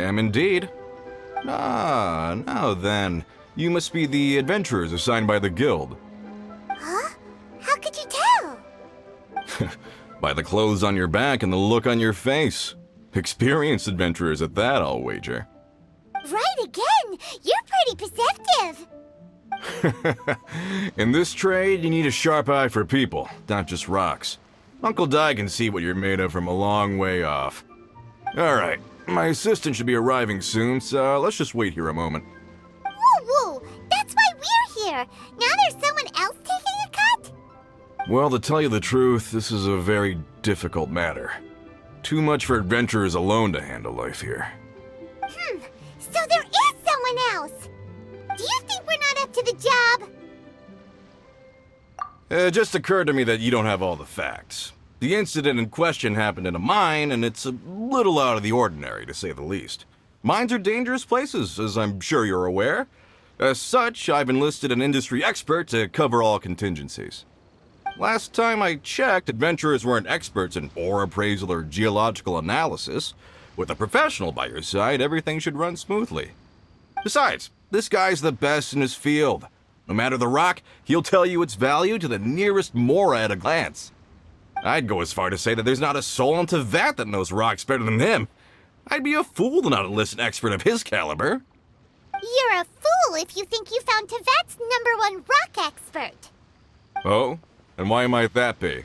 am indeed. Ah, now then. You must be the adventurers assigned by the guild. Huh? How could you tell? By the clothes on your back and the look on your face. Experienced adventurers at that, I'll wager. Right again! You're pretty perceptive! In this trade, you need a sharp eye for people, not just rocks. Uncle Di can see what you're made of from a long way off. Alright, my assistant should be arriving soon, so let's just wait here a moment. Woo-woo! That's why we're here! Now there's someone else taking a cut? Well, to tell you the truth, this is a very difficult matter. Too much for adventurers alone to handle life here. So there is someone else! Do you think we're not up to the job? It just occurred to me that you don't have all the facts. The incident in question happened in a mine, and it's a little out of the ordinary, to say the least. Mines are dangerous places, as I'm sure you're aware. As such, I've enlisted an industry expert to cover all contingencies. Last time I checked, adventurers weren't experts in ore appraisal or geological analysis. With a professional by your side, everything should run smoothly. Besides, this guy's the best in his field. No matter the rock, he'll tell you its value to the nearest mora at a glance. I'd go as far to say that there's not a soul in Tevat that knows rocks better than him. I'd be a fool to not enlist an expert of his caliber. You're a fool if you think you found Tevat's #1 rock expert. Oh? And why might that be?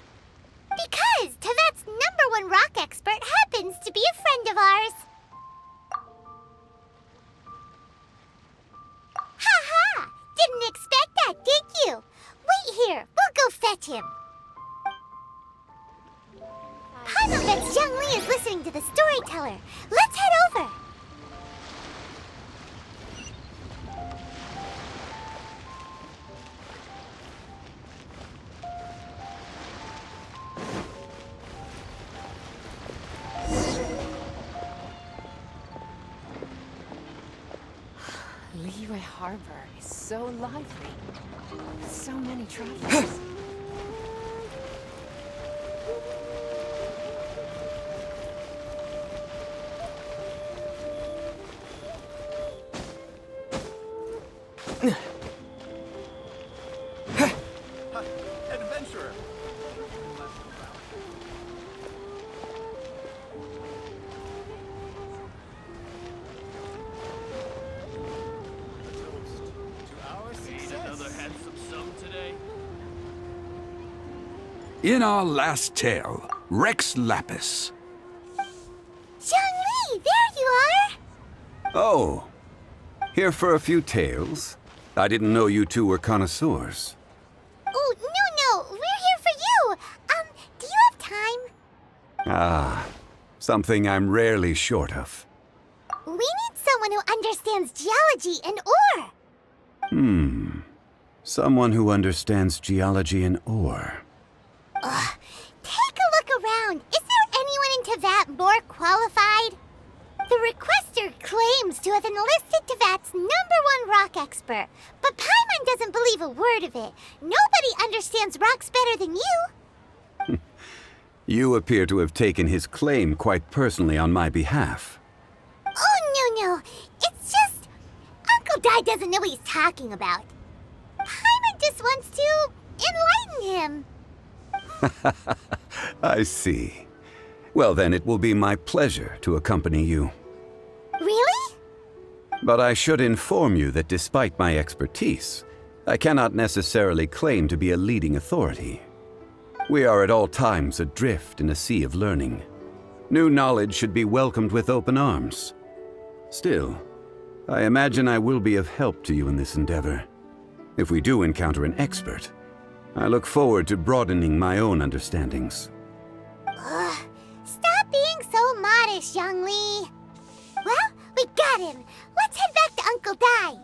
Because Tevat's #1 rock expert happens to be a friend of ours. Ha-ha! Didn't expect that, did you? Wait here, we'll go fetch him. Paimon bets Zhongli is listening to the storyteller. Let's head over. Liyue Harbor is so lively. So many travelers. Adventurer! In our last tale, Rex Lapis. Zhongli, there you are! Oh, here for a few tales? I didn't know you two were connoisseurs. Oh, no, we're here for you. Do you have time? Ah, something I'm rarely short of. We need someone who understands geology and ore. Someone who understands geology and ore. Take a look around. Is there anyone in Tevat more qualified? The requester claims to have enlisted Tevat's #1 rock expert, but Paimon doesn't believe a word of it. Nobody understands rocks better than you. You appear to have taken his claim quite personally on my behalf. Oh, no. It's just... Uncle Di doesn't know what he's talking about. Paimon just wants to enlighten him. I see. Well, then it will be my pleasure to accompany you. Really? But I should inform you that despite my expertise, I cannot necessarily claim to be a leading authority. We are at all times adrift in a sea of learning. New knowledge should be welcomed with open arms. Still, I imagine I will be of help to you in this endeavor. If we do encounter an expert, I look forward to broadening my own understandings. Stop being so modest, Zhongli. Well, we got him. Let's head back to Uncle Di.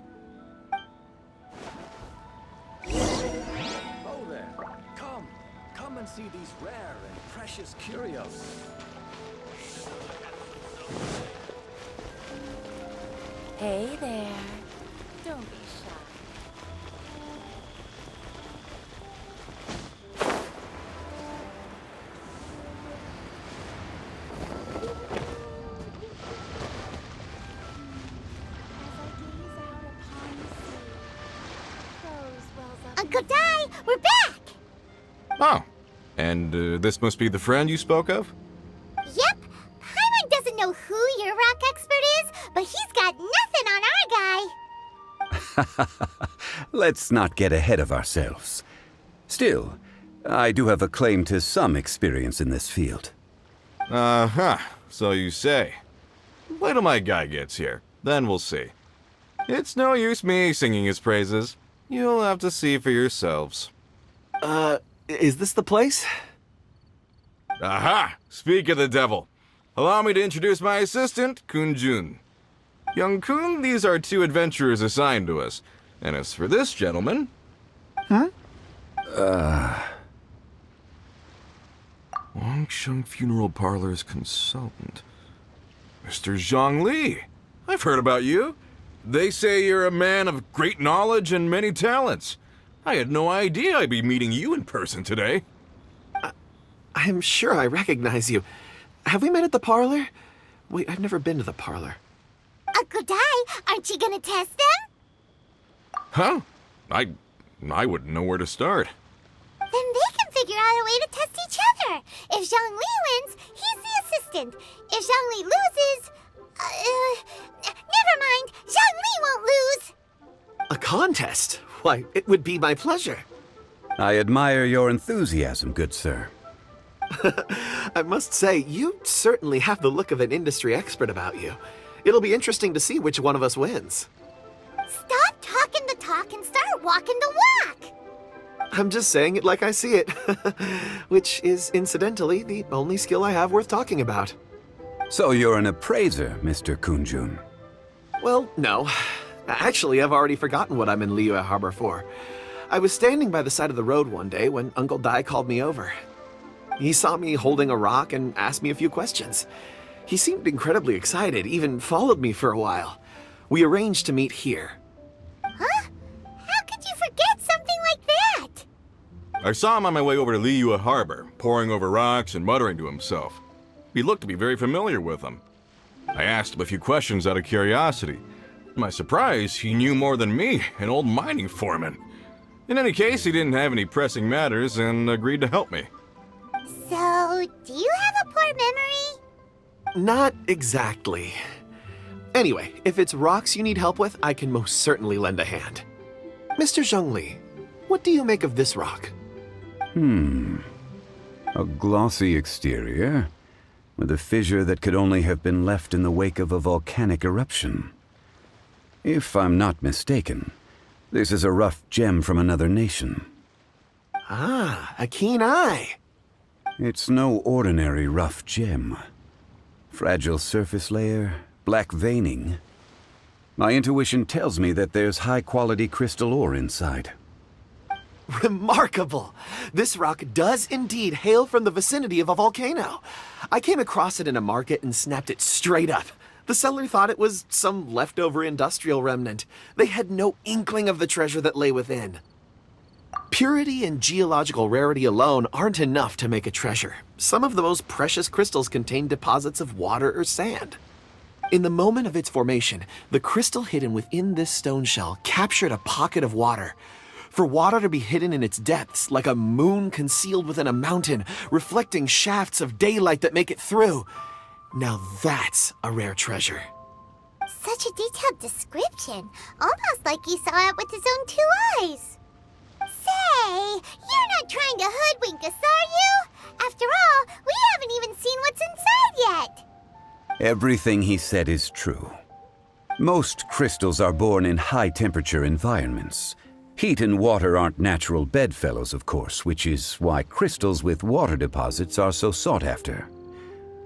Oh there! Come and see these rare and precious curios. Hey there. Don't be shy. Uncle Dai, we're back! Oh, and this must be the friend you spoke of? Yep, Paimon doesn't know who your rock expert is, but he's got nothing on our guy. Let's not get ahead of ourselves. Still, I do have a claim to some experience in this field. Uh-huh, so you say. Wait till my guy gets here, then we'll see. It's no use me singing his praises. You'll have to see for yourselves. Is this the place? Aha! Speak of the devil. Allow me to introduce my assistant, Kun-jun. Young Kun, these are 2 adventurers assigned to us. And as for this gentleman... Wangsheng Funeral Parlor's consultant. Mr. Zhongli. I've heard about you. They say you're a man of great knowledge and many talents. I had no idea I'd be meeting you in person today. I'm sure I recognize you. Have we met at the parlor? Wait, I've never been to the parlor. Uncle Dai, aren't you gonna test them? Huh? I wouldn't know where to start. Then they can figure out a way to test each other. If Zhongli wins, he's the assistant. If Zhongli loses... never mind, Zhongli won't lose. A contest? Why, it would be my pleasure. I admire your enthusiasm, good sir. I must say, you certainly have the look of an industry expert about you. It'll be interesting to see which one of us wins. Stop talking the talk and start walking the walk. I'm just saying it like I see it, which is incidentally the only skill I have worth talking about. So you're an appraiser, Mr. Kun-jun. Well, no. Actually, I've already forgotten what I'm in Liyue Harbor for. I was standing by the side of the road one day when Uncle Dai called me over. He saw me holding a rock and asked me a few questions. He seemed incredibly excited, even followed me for a while. We arranged to meet here. Huh? How could you forget something like that? I saw him on my way over to Liyue Harbor, poring over rocks and muttering to himself. He looked to be very familiar with them. I asked him a few questions out of curiosity. To my surprise, he knew more than me, an old mining foreman. In any case, he didn't have any pressing matters and agreed to help me. So, do you have a poor memory? Not exactly. Anyway, if it's rocks you need help with, I can most certainly lend a hand. Mr. Zhongli, what do you make of this rock? A glossy exterior, with a fissure that could only have been left in the wake of a volcanic eruption. If I'm not mistaken, this is a rough gem from another nation. Ah, a keen eye. It's no ordinary rough gem. Fragile surface layer, black veining. My intuition tells me that there's high-quality crystal ore inside. Remarkable! This rock does indeed hail from the vicinity of a volcano. I came across it in a market and snapped it straight up. The seller thought it was some leftover industrial remnant. They had no inkling of the treasure that lay within. Purity and geological rarity alone aren't enough to make a treasure. Some of the most precious crystals contain deposits of water or sand. In the moment of its formation, the crystal hidden within this stone shell captured a pocket of water. For water to be hidden in its depths, like a moon concealed within a mountain, reflecting shafts of daylight that make it through. Now that's a rare treasure. Such a detailed description, almost like he saw it with his own 2 eyes. Say, you're not trying to hoodwink us, are you? After all, we haven't even seen what's inside yet. Everything he said is true. Most crystals are born in high-temperature environments. Heat and water aren't natural bedfellows, of course, which is why crystals with water deposits are so sought after.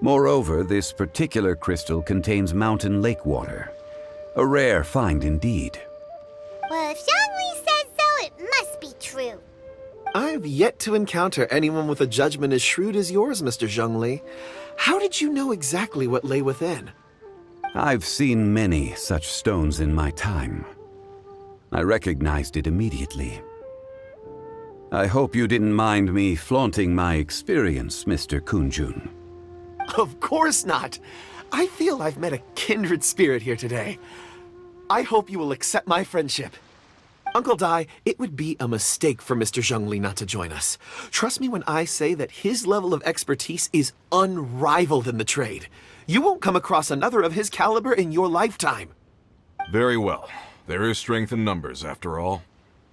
Moreover, this particular crystal contains mountain lake water. A rare find indeed. Well, if Zhongli says so, it must be true. I've yet to encounter anyone with a judgment as shrewd as yours, Mr. Zhongli. How did you know exactly what lay within? I've seen many such stones in my time. I recognized it immediately. I hope you didn't mind me flaunting my experience, Mr. Kun-jun. Of course not. I feel I've met a kindred spirit here today. I hope you will accept my friendship. Uncle Dai, it would be a mistake for Mr. Zhongli not to join us. Trust me when I say that his level of expertise is unrivaled in the trade. You won't come across another of his caliber in your lifetime. Very well. There is strength in numbers, after all.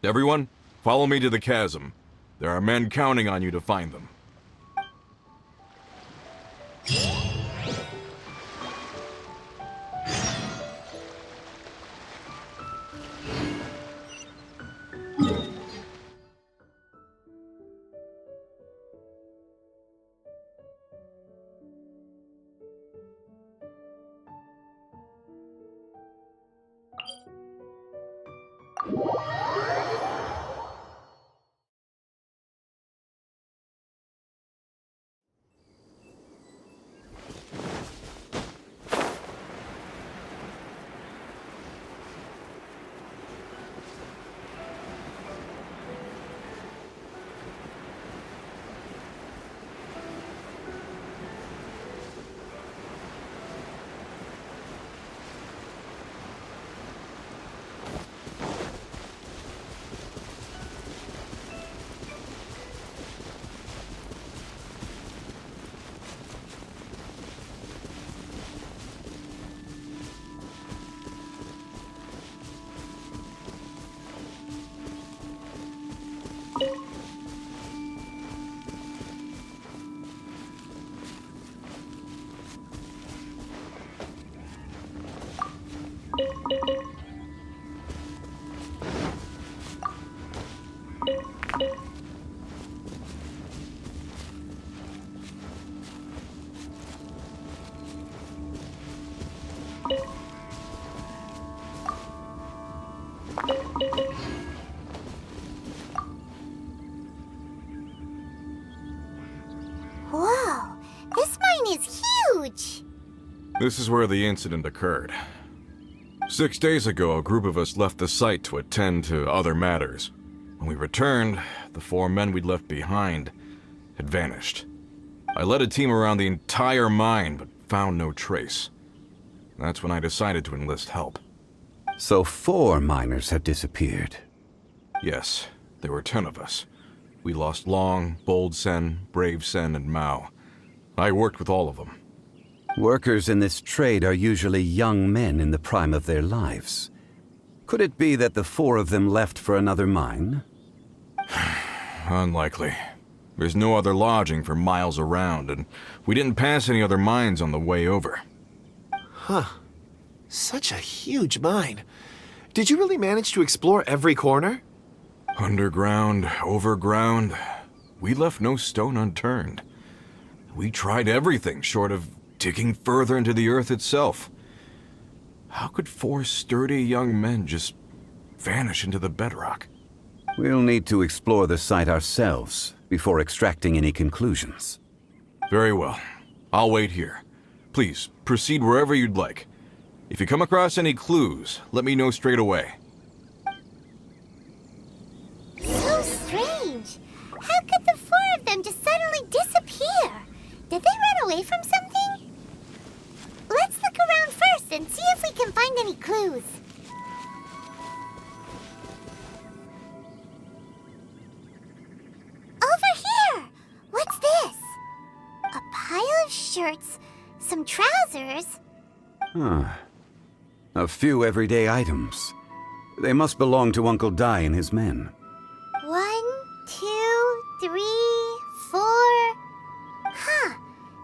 Everyone, follow me to the chasm. There are men counting on you to find them. Whoa, this mine is huge! This is where the incident occurred. 6 days ago, a group of us left the site to attend to other matters. When we returned, the 4 men we'd left behind had vanished. I led a team around the entire mine, but found no trace. That's when I decided to enlist help. So 4 miners have disappeared. Yes, there were 10 of us. We lost Long, Bold Sen, Brave Sen, and Mao. I worked with all of them. Workers in this trade are usually young men in the prime of their lives. Could it be that the 4 of them left for another mine? Unlikely. There's no other lodging for miles around, and we didn't pass any other mines on the way over. Huh. Such a huge mine. Did you really manage to explore every corner? Underground, overground, we left no stone unturned. We tried everything short of digging further into the earth itself. How could 4 sturdy young men just vanish into the bedrock? We'll need to explore the site ourselves before extracting any conclusions. Very well. I'll wait here. Please, proceed wherever you'd like. If you come across any clues, let me know straight away. So strange. How could the 4 of them just suddenly disappear? Did they run away from something? Let's look around first and see if we can find any clues. Over here! What's this? A pile of shirts, some trousers. Huh. A few everyday items. They must belong to Uncle Dai and his men. 1, 2, 3, 4. Huh,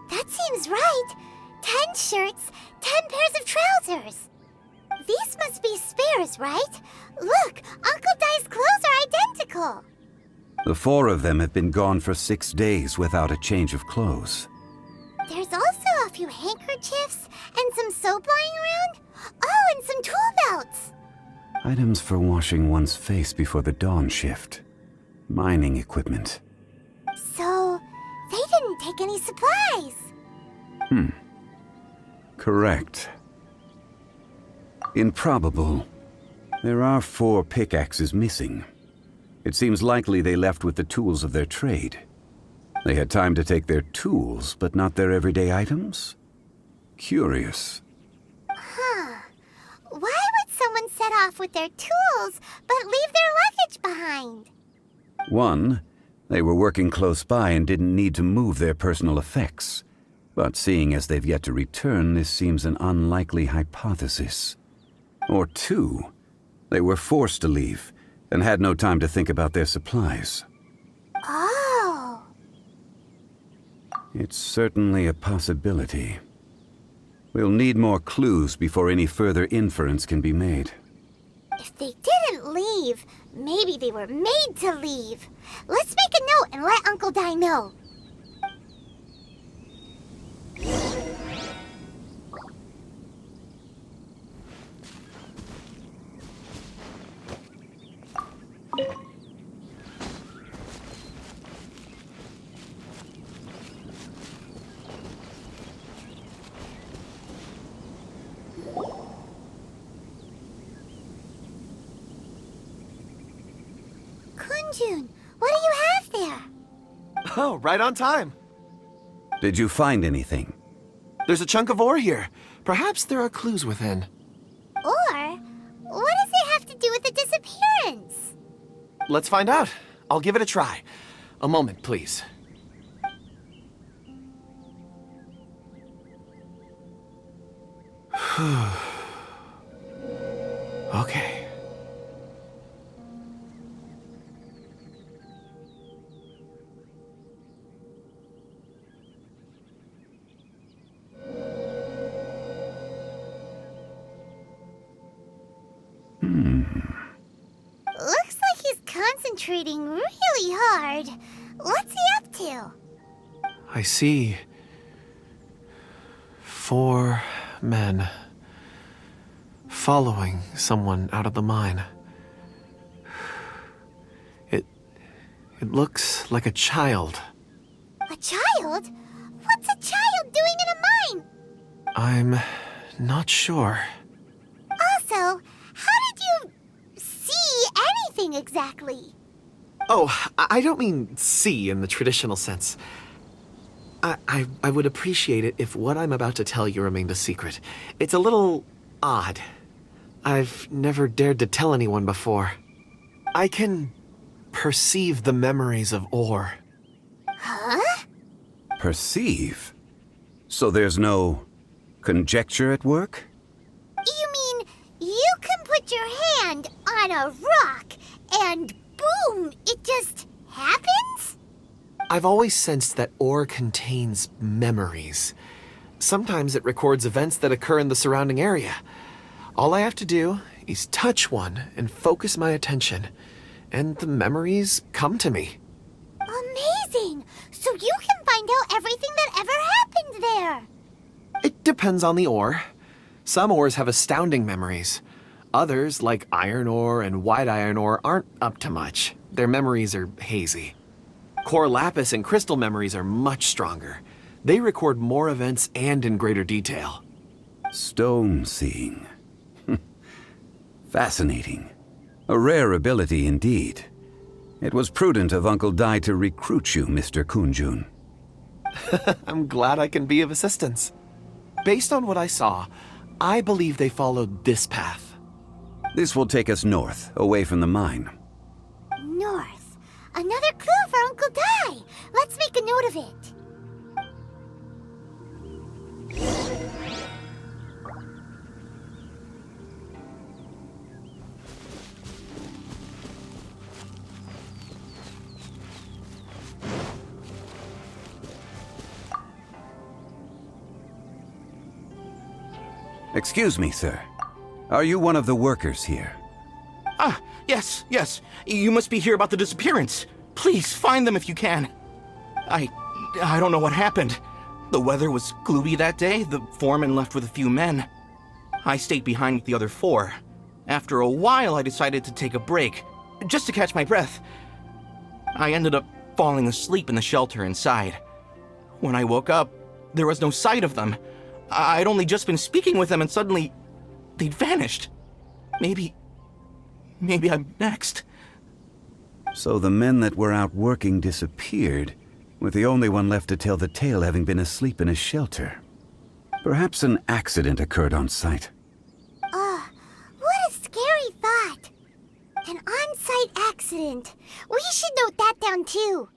that seems right. 10 shirts, 10 pairs of trousers. These must be spares, right? Look, Uncle Dai's clothes are identical. The 4 of them have been gone for 6 days without a change of clothes. There's also a few handkerchiefs and some soap lying around. Oh, and some tool belts. Items for washing one's face before the dawn shift. Mining equipment. So, they didn't take any supplies. Correct. Improbable. There are 4 pickaxes missing. It seems likely they left with the tools of their trade. They had time to take their tools, but not their everyday items? Curious. Huh. Why would someone set set off with their tools, but leave their luggage behind? One, they were working close by and didn't need to move their personal effects. But seeing as they've yet to return, this seems an unlikely hypothesis. Or two, they were forced to leave and had no time to think about their supplies. Oh. It's certainly a possibility. We'll need more clues before any further inference can be made. If they didn't leave, maybe they were made to leave. Let's make a note and let Uncle Dai know. Kunjun, what do you have there? Oh, right on time. Did you find anything? There's a chunk of ore here. Perhaps there are clues within. Or, what does it have to do with the disappearance? Let's find out. I'll give it a try. A moment, please. Okay. Looks like he's concentrating really hard. What's he up to? I see 4 men following someone out of the mine. It looks like a child. A child? What's a child doing in a mine? I'm not sure. Also, how did you see anything exactly? Oh, I don't mean see in the traditional sense. I would appreciate it if what I'm about to tell you remained a secret. It's a little odd. I've never dared to tell anyone before. I can perceive the memories of ore. Huh? Perceive? So there's no conjecture at work? You mean you can put your hand on a rock and boom, it just happens? I've always sensed that ore contains memories. Sometimes it records events that occur in the surrounding area. All I have to do is touch one and focus my attention, and the memories come to me. Amazing! So you can find out everything that ever happened there. It depends on the ore. Some ores have astounding memories. Others, like iron ore and white iron ore, aren't up to much. Their memories are hazy. Core lapis and crystal memories are much stronger. They record more events and in greater detail. Stone seeing. Fascinating. A rare ability indeed. It was prudent of Uncle Dai to recruit you, Mr. Kunjun. I'm glad I can be of assistance. Based on what I saw, I believe they followed this path. This will take us north, away from the mine. North. Another clue for Uncle Dai. Let's make a note of it. Excuse me, sir. Are you one of the workers here? Ah, yes. You must be here about the disappearance. Please, find them if you can. I don't know what happened. The weather was gloomy that day. The foreman left with a few men. I stayed behind with the other 4. After a while, I decided to take a break, just to catch my breath. I ended up falling asleep in the shelter inside. When I woke up, there was no sight of them. I'd only just been speaking with them and suddenly they'd vanished. Maybe I'm next. So the men that were out working disappeared, with the only one left to tell the tale having been asleep in a shelter. Perhaps an accident occurred on site. What a scary An on-site accident. We should note that down too.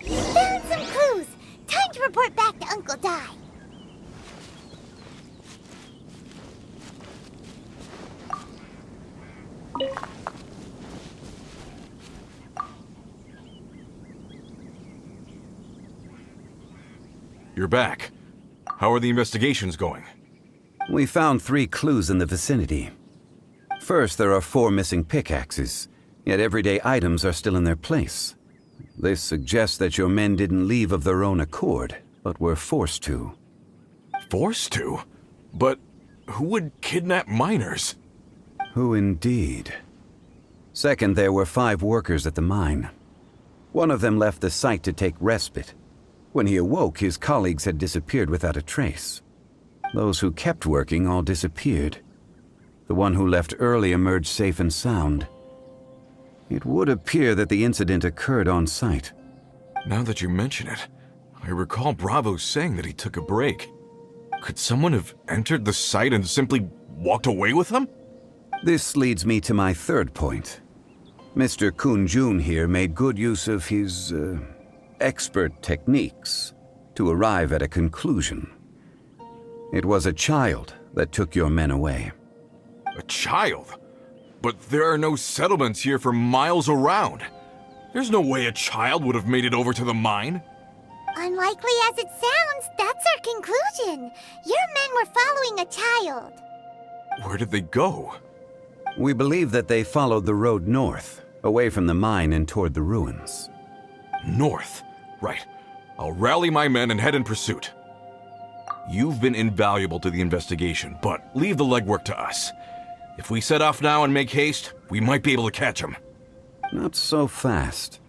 Found some clues. Time to report back to Uncle Dai. You're back. How are the investigations going? We found 3 clues in the vicinity. First, there are 4 missing pickaxes, yet everyday items are still in their place. This suggests that your men didn't leave of their own accord, but were forced to. Forced to? But who would kidnap miners? Who indeed? Second, there were 5 workers at the mine. One of them left the site to take respite. When he awoke, his colleagues had disappeared without a trace. Those who kept working all disappeared. The one who left early emerged safe and sound. It would appear that the incident occurred on site. Now that you mention it, I recall Bravo saying that he took a break. Could someone have entered the site and simply walked away with him? This leads me to my third point. Mr. Kun-jun here made good use of his, expert techniques to arrive at a conclusion. It was a child that took your men away. A child? But there are no settlements here for miles around. There's no way a child would have made it over to the mine. Unlikely as it sounds, that's our conclusion. Your men were following a child. Where did they go? We believe that they followed the road north, away from the mine and toward the ruins. North? Right. I'll rally my men and head in pursuit. You've been invaluable to the investigation, but leave the legwork to us. If we set off now and make haste, we might be able to catch him. Not so fast.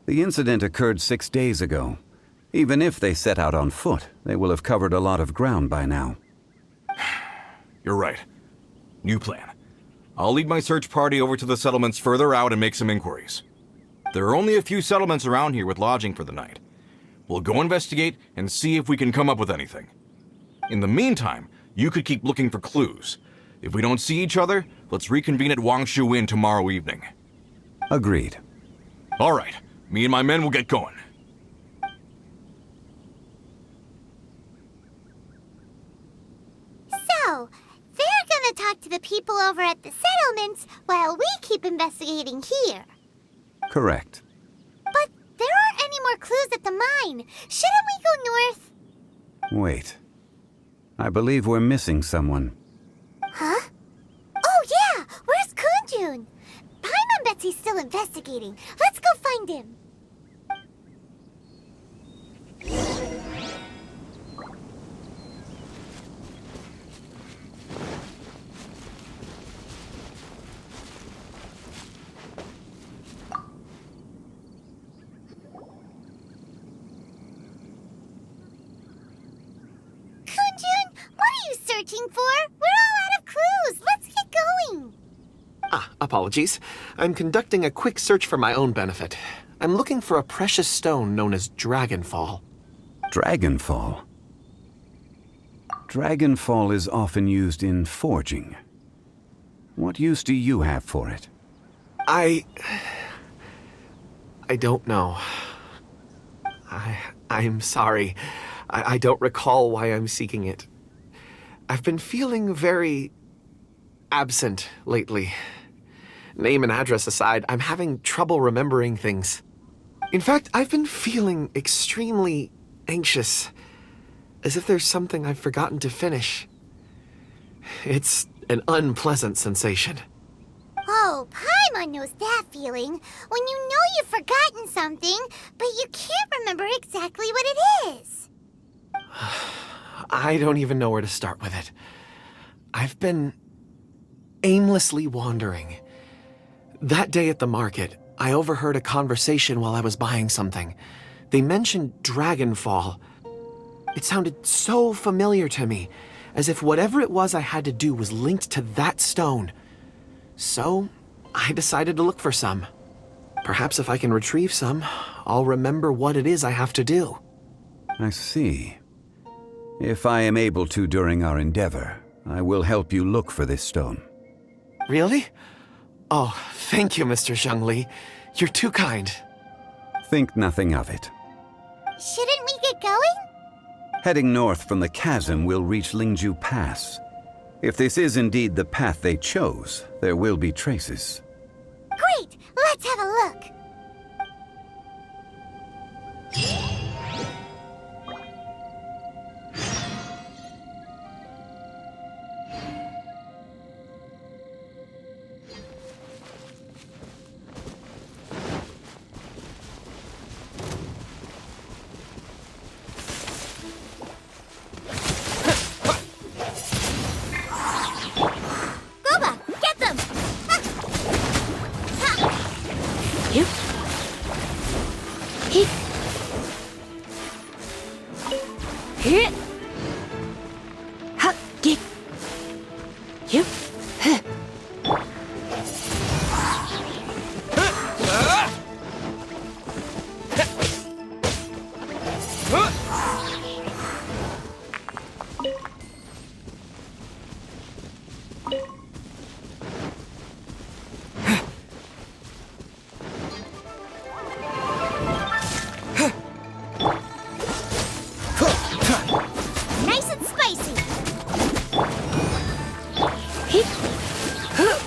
The incident occurred 6 days ago. Even if they set out on foot, they will have covered a lot of ground by now. You're right. New plan. I'll lead my search party over to the settlements further out and make some inquiries. There are only a few settlements around here with lodging for the night. We'll go investigate and see if we can come up with anything. In the meantime, you could keep looking for clues. If we don't see each other, let's reconvene at Wangshu Inn tomorrow evening. Agreed. All right. Me and my men will get going. So, they're gonna talk to the people over at the settlements while we keep investigating here. Correct. But there aren't any more clues at the mine. Shouldn't we go north? Wait. I believe we're missing someone. Huh? Oh yeah! Where's Kunjun? Paimon bets he's still investigating. Let's go find him. Searching for? We're all out of clues. Let's get going. Apologies. I'm conducting a quick search for my own benefit. I'm looking for a precious stone known as Dragonfall. Dragonfall? Dragonfall is often used in forging. What use do you have for it? I don't know. I'm sorry. I don't recall why I'm seeking it. I've been feeling very absent lately. Name and address aside, I'm having trouble remembering things. In fact, I've been feeling extremely anxious, as if there's something I've forgotten to finish. It's an unpleasant sensation. Oh, Paimon knows that feeling. When you know you've forgotten something, but you can't remember exactly what it is. I don't even know where to start with it. I've been aimlessly wandering. That day at the market, I overheard a conversation while I was buying something. They mentioned Dragonfall. It sounded so familiar to me, as if whatever it was I had to do was linked to that stone. So, I decided to look for some. Perhaps if I can retrieve some, I'll remember what it is I have to do. I see. If I am able to during our endeavor, I will help you look for this stone. Really? Oh, thank you, Mr. Zhongli. You're too kind. Think nothing of it. Shouldn't we get going? Heading north from the chasm, we'll reach Lingju Pass. If this is indeed the path they chose, there will be traces. Great! Let's have a look. Goba, get them! Ha! Ha! You? He. Hit. Ha. Get. You. Huh. Nice and spicy. Hit. Huh.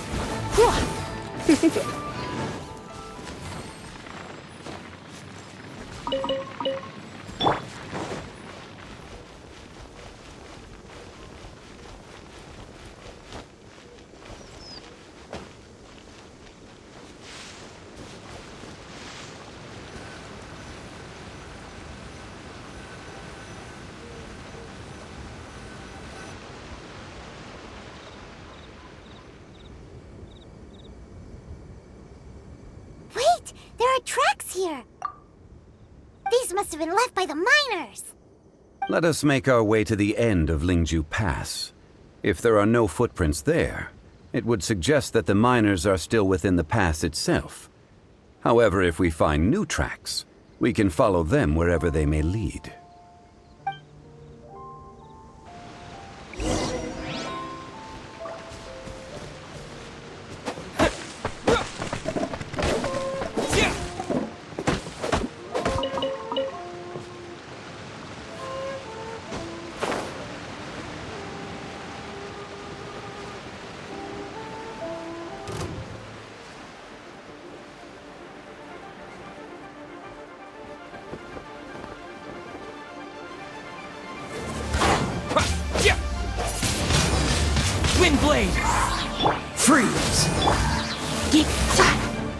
Wait, there are tracks here. These must have been left by the miners. Let us make our way to the end of Lingju Pass. If there are no footprints there, it would suggest that the miners are still within the pass itself. However, if we find new tracks, we can follow them wherever they may lead. Wind blade! Freeze! Get.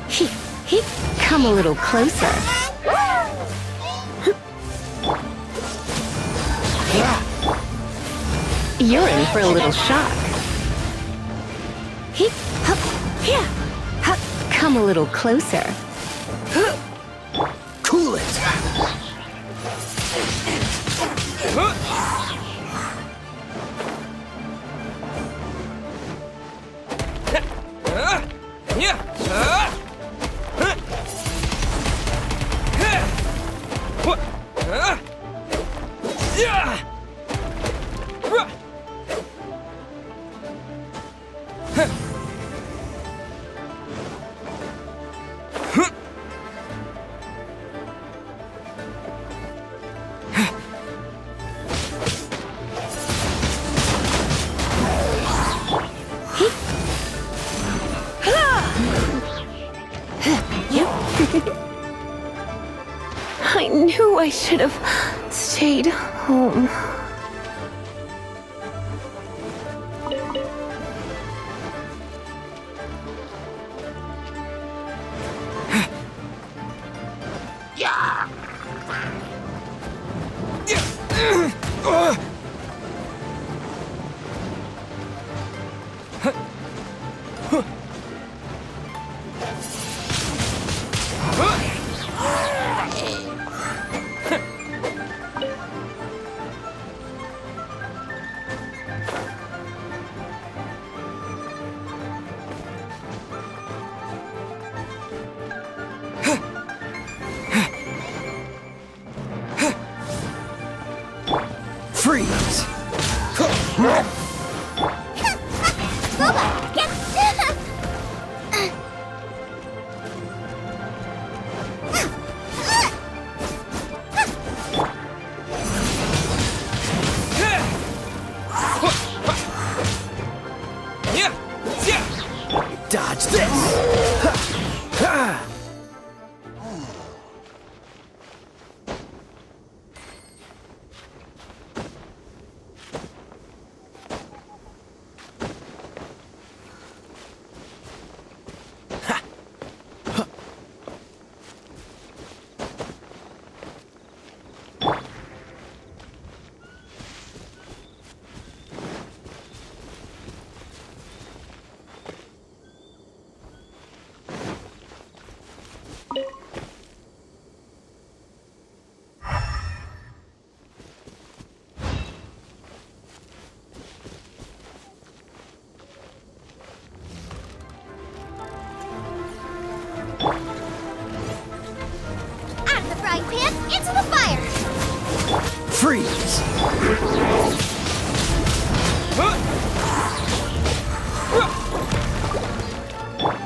He. Come a little closer. You're in for a little shock. He. Yeah. Come a little closer. Cool it! I knew I should have stayed home. Freeze! Goba, get... Dodge this! Ha! Out of the frying pan, into the fire! Freeze!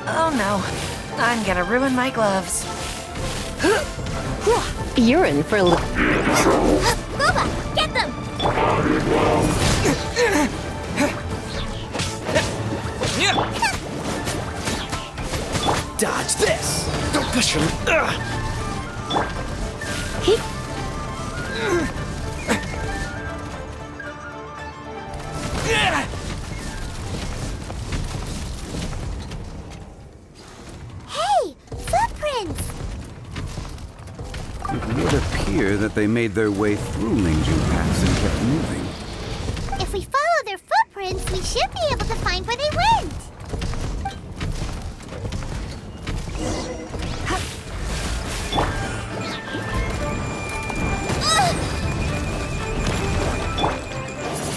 Oh no, I'm gonna ruin my gloves. You're in for a Booba, get them! Dodge this! Don't push him! Hey, footprints! It would appear that they made their way through Lingjun Pass and kept moving. If we follow their footprints, we should be able to find where they went.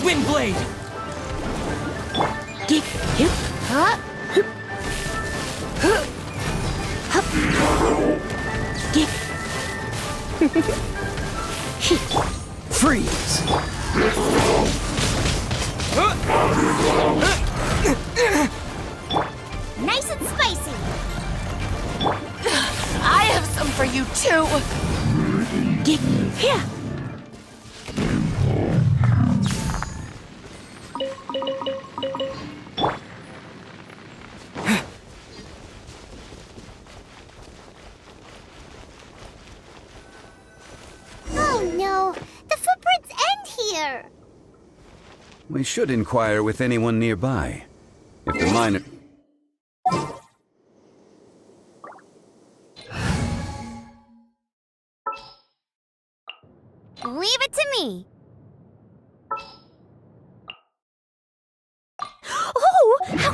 Windblade! Freeze! Nice and spicy. I have some for you too. Here. Oh no, the footprints end here. We should inquire with anyone nearby. If the miner... Leave it to me. Oh, how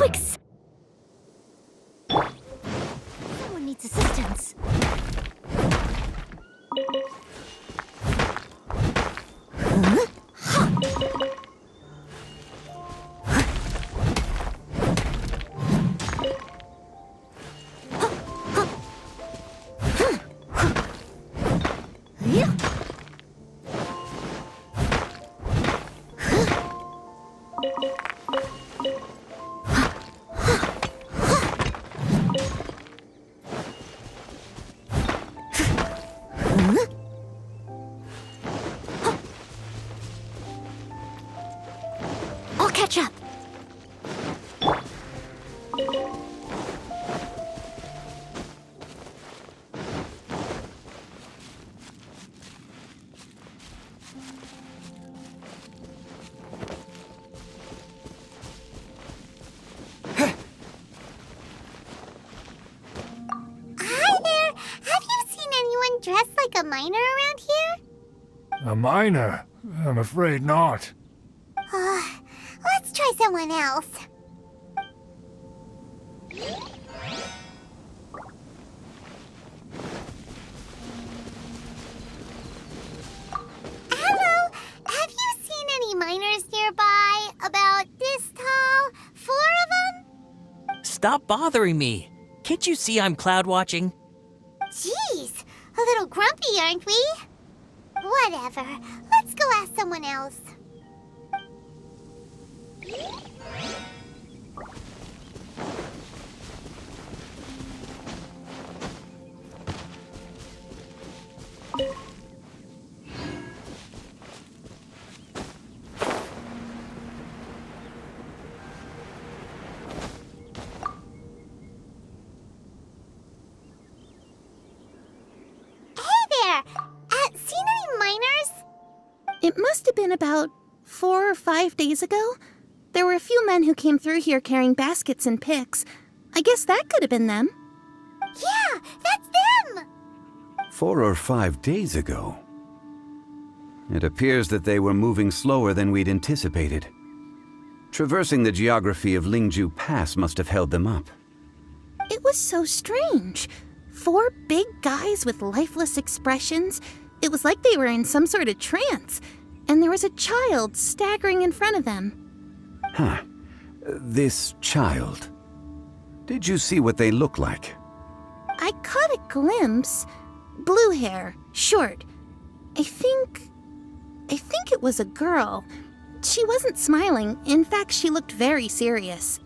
someone needs assistance. I'll catch up. Hi there. Have you seen anyone dressed like a miner around here? A miner? I'm afraid not. Let's try someone else. Hello, have you seen any miners nearby? About this tall? 4 of them? Stop bothering me. Can't you see I'm cloud watching? Jeez, a little grumpy, aren't we? Whatever, let's go ask someone else. It must have been about 4 or 5 days ago. There were a few men who came through here carrying baskets and picks. I guess that could have been them. Yeah, that's them! 4 or 5 days ago. It appears that they were moving slower than we'd anticipated. Traversing the geography of Lingju Pass must have held them up. It was so strange. 4 big guys with lifeless expressions. It was like they were in some sort of trance. And there was a child staggering in front of them. Huh. This child. Did you see what they look like? I caught a glimpse. Blue hair, short. I think it was a girl. She wasn't smiling. In fact, she looked very serious.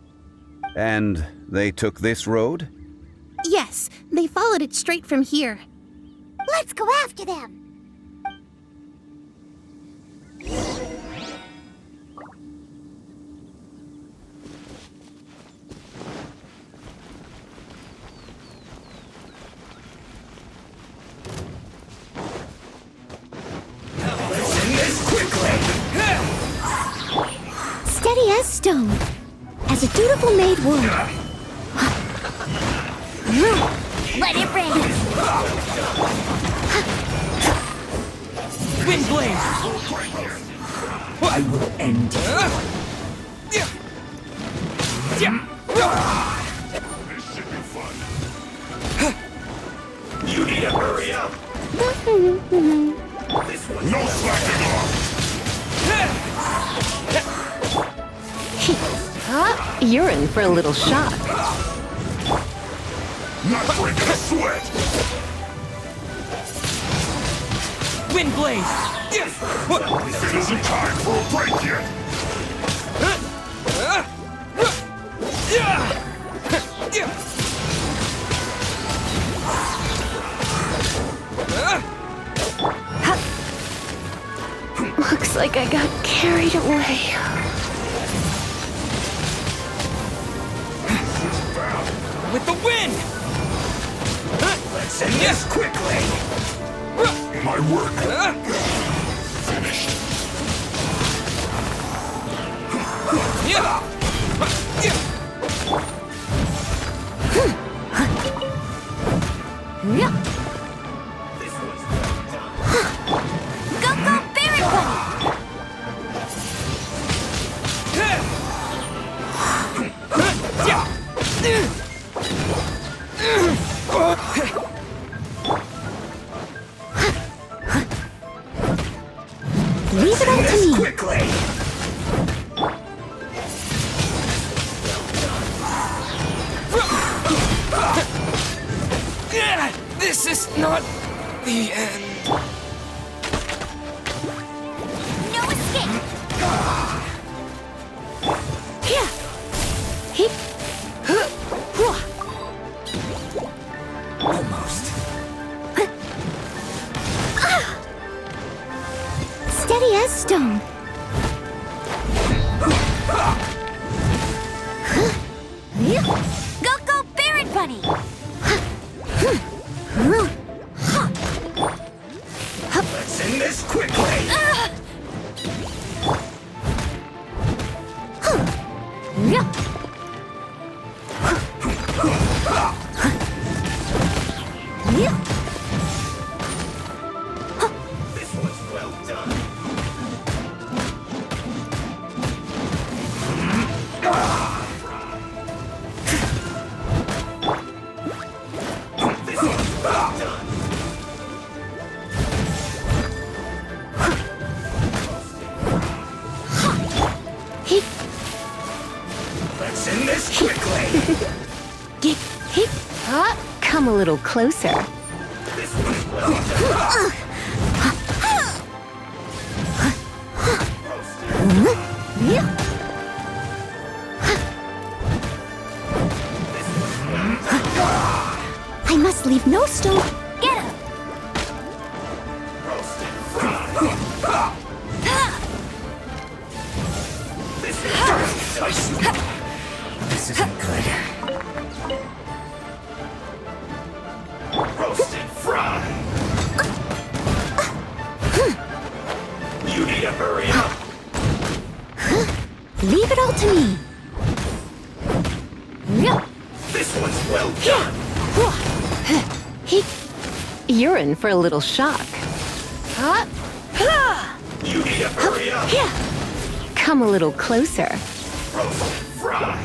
And they took this road? Yes, they followed it straight from here. Let's go after them! Steady as stone, as a dutiful maid would. Let it rain. Wind blade! I will end you. This should be fun. You need to hurry up. This one's no slacking off. You're in for a little shock. Not breaking a sweat. Wind blade! This isn't time for a break yet. Looks like I got carried away. With the wind! Let's end this quickly. My work finished. Go, Barret Bunny! Leave it all to me. Quickly. This is not the end. No escape. Here. Hip. Almost. Steady as stone. Go, Barret Bunny! Let's end this quickly. This was well done. This was well done. Let's end this quickly. Come a little closer. This was well done. I must leave no stone. Get him! This isn't good. Roasted fry. You need to me. This one's well done. You're in for a little shock. You need to hurry up. Come a little closer. Frozen fry.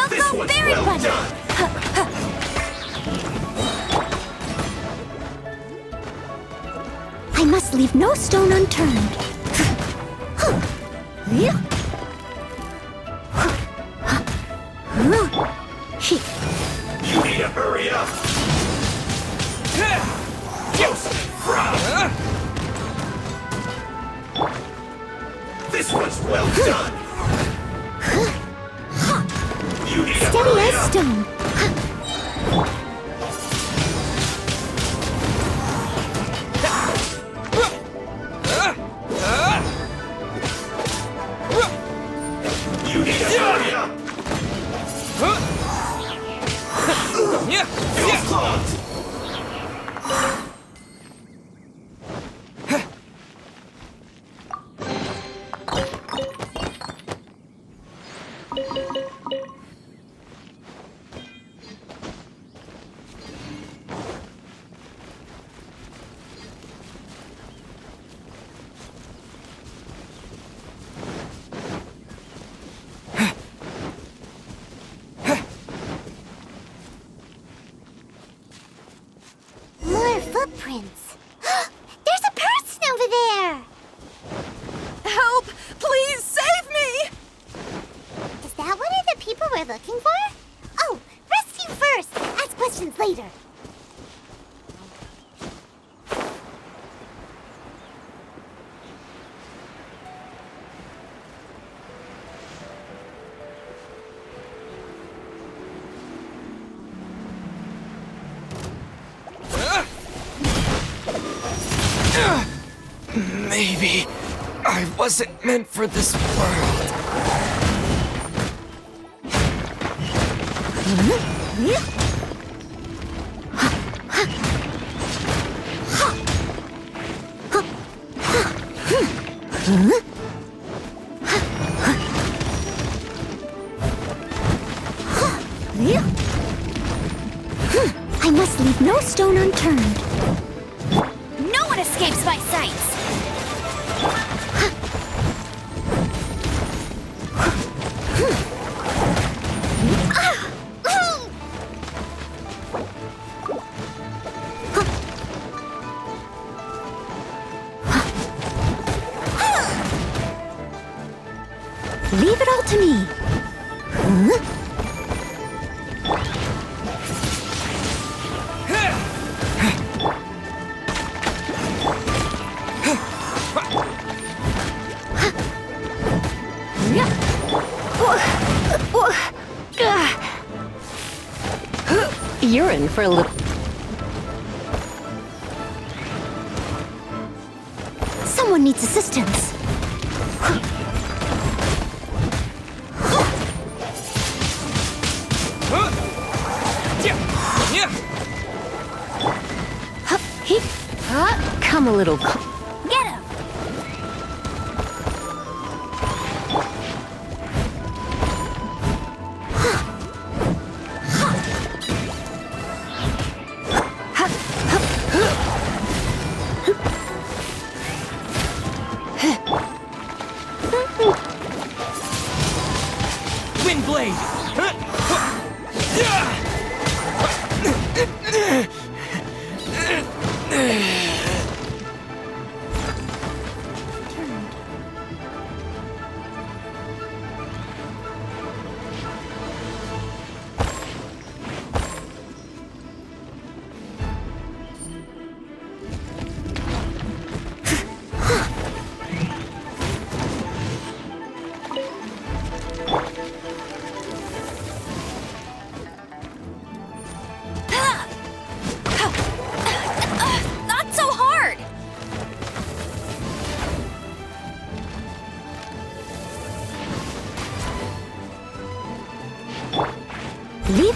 This one's well done. I must leave no stone unturned. You need to hurry up. Frozen fry. This one's well done. You need to Steady hurry as up. stone. You need to hurry up. Feel clogged. More footprints. There's a person over there. Help! Please save me! Is that one of the people we're looking for? Oh, rescue first. Ask questions later. Maybe I wasn't meant for this world. I must leave no stone unturned. No one escapes my sights. Leave it all to me. You're in for a little... Someone needs assistance. Come a little... Get him. Windblade!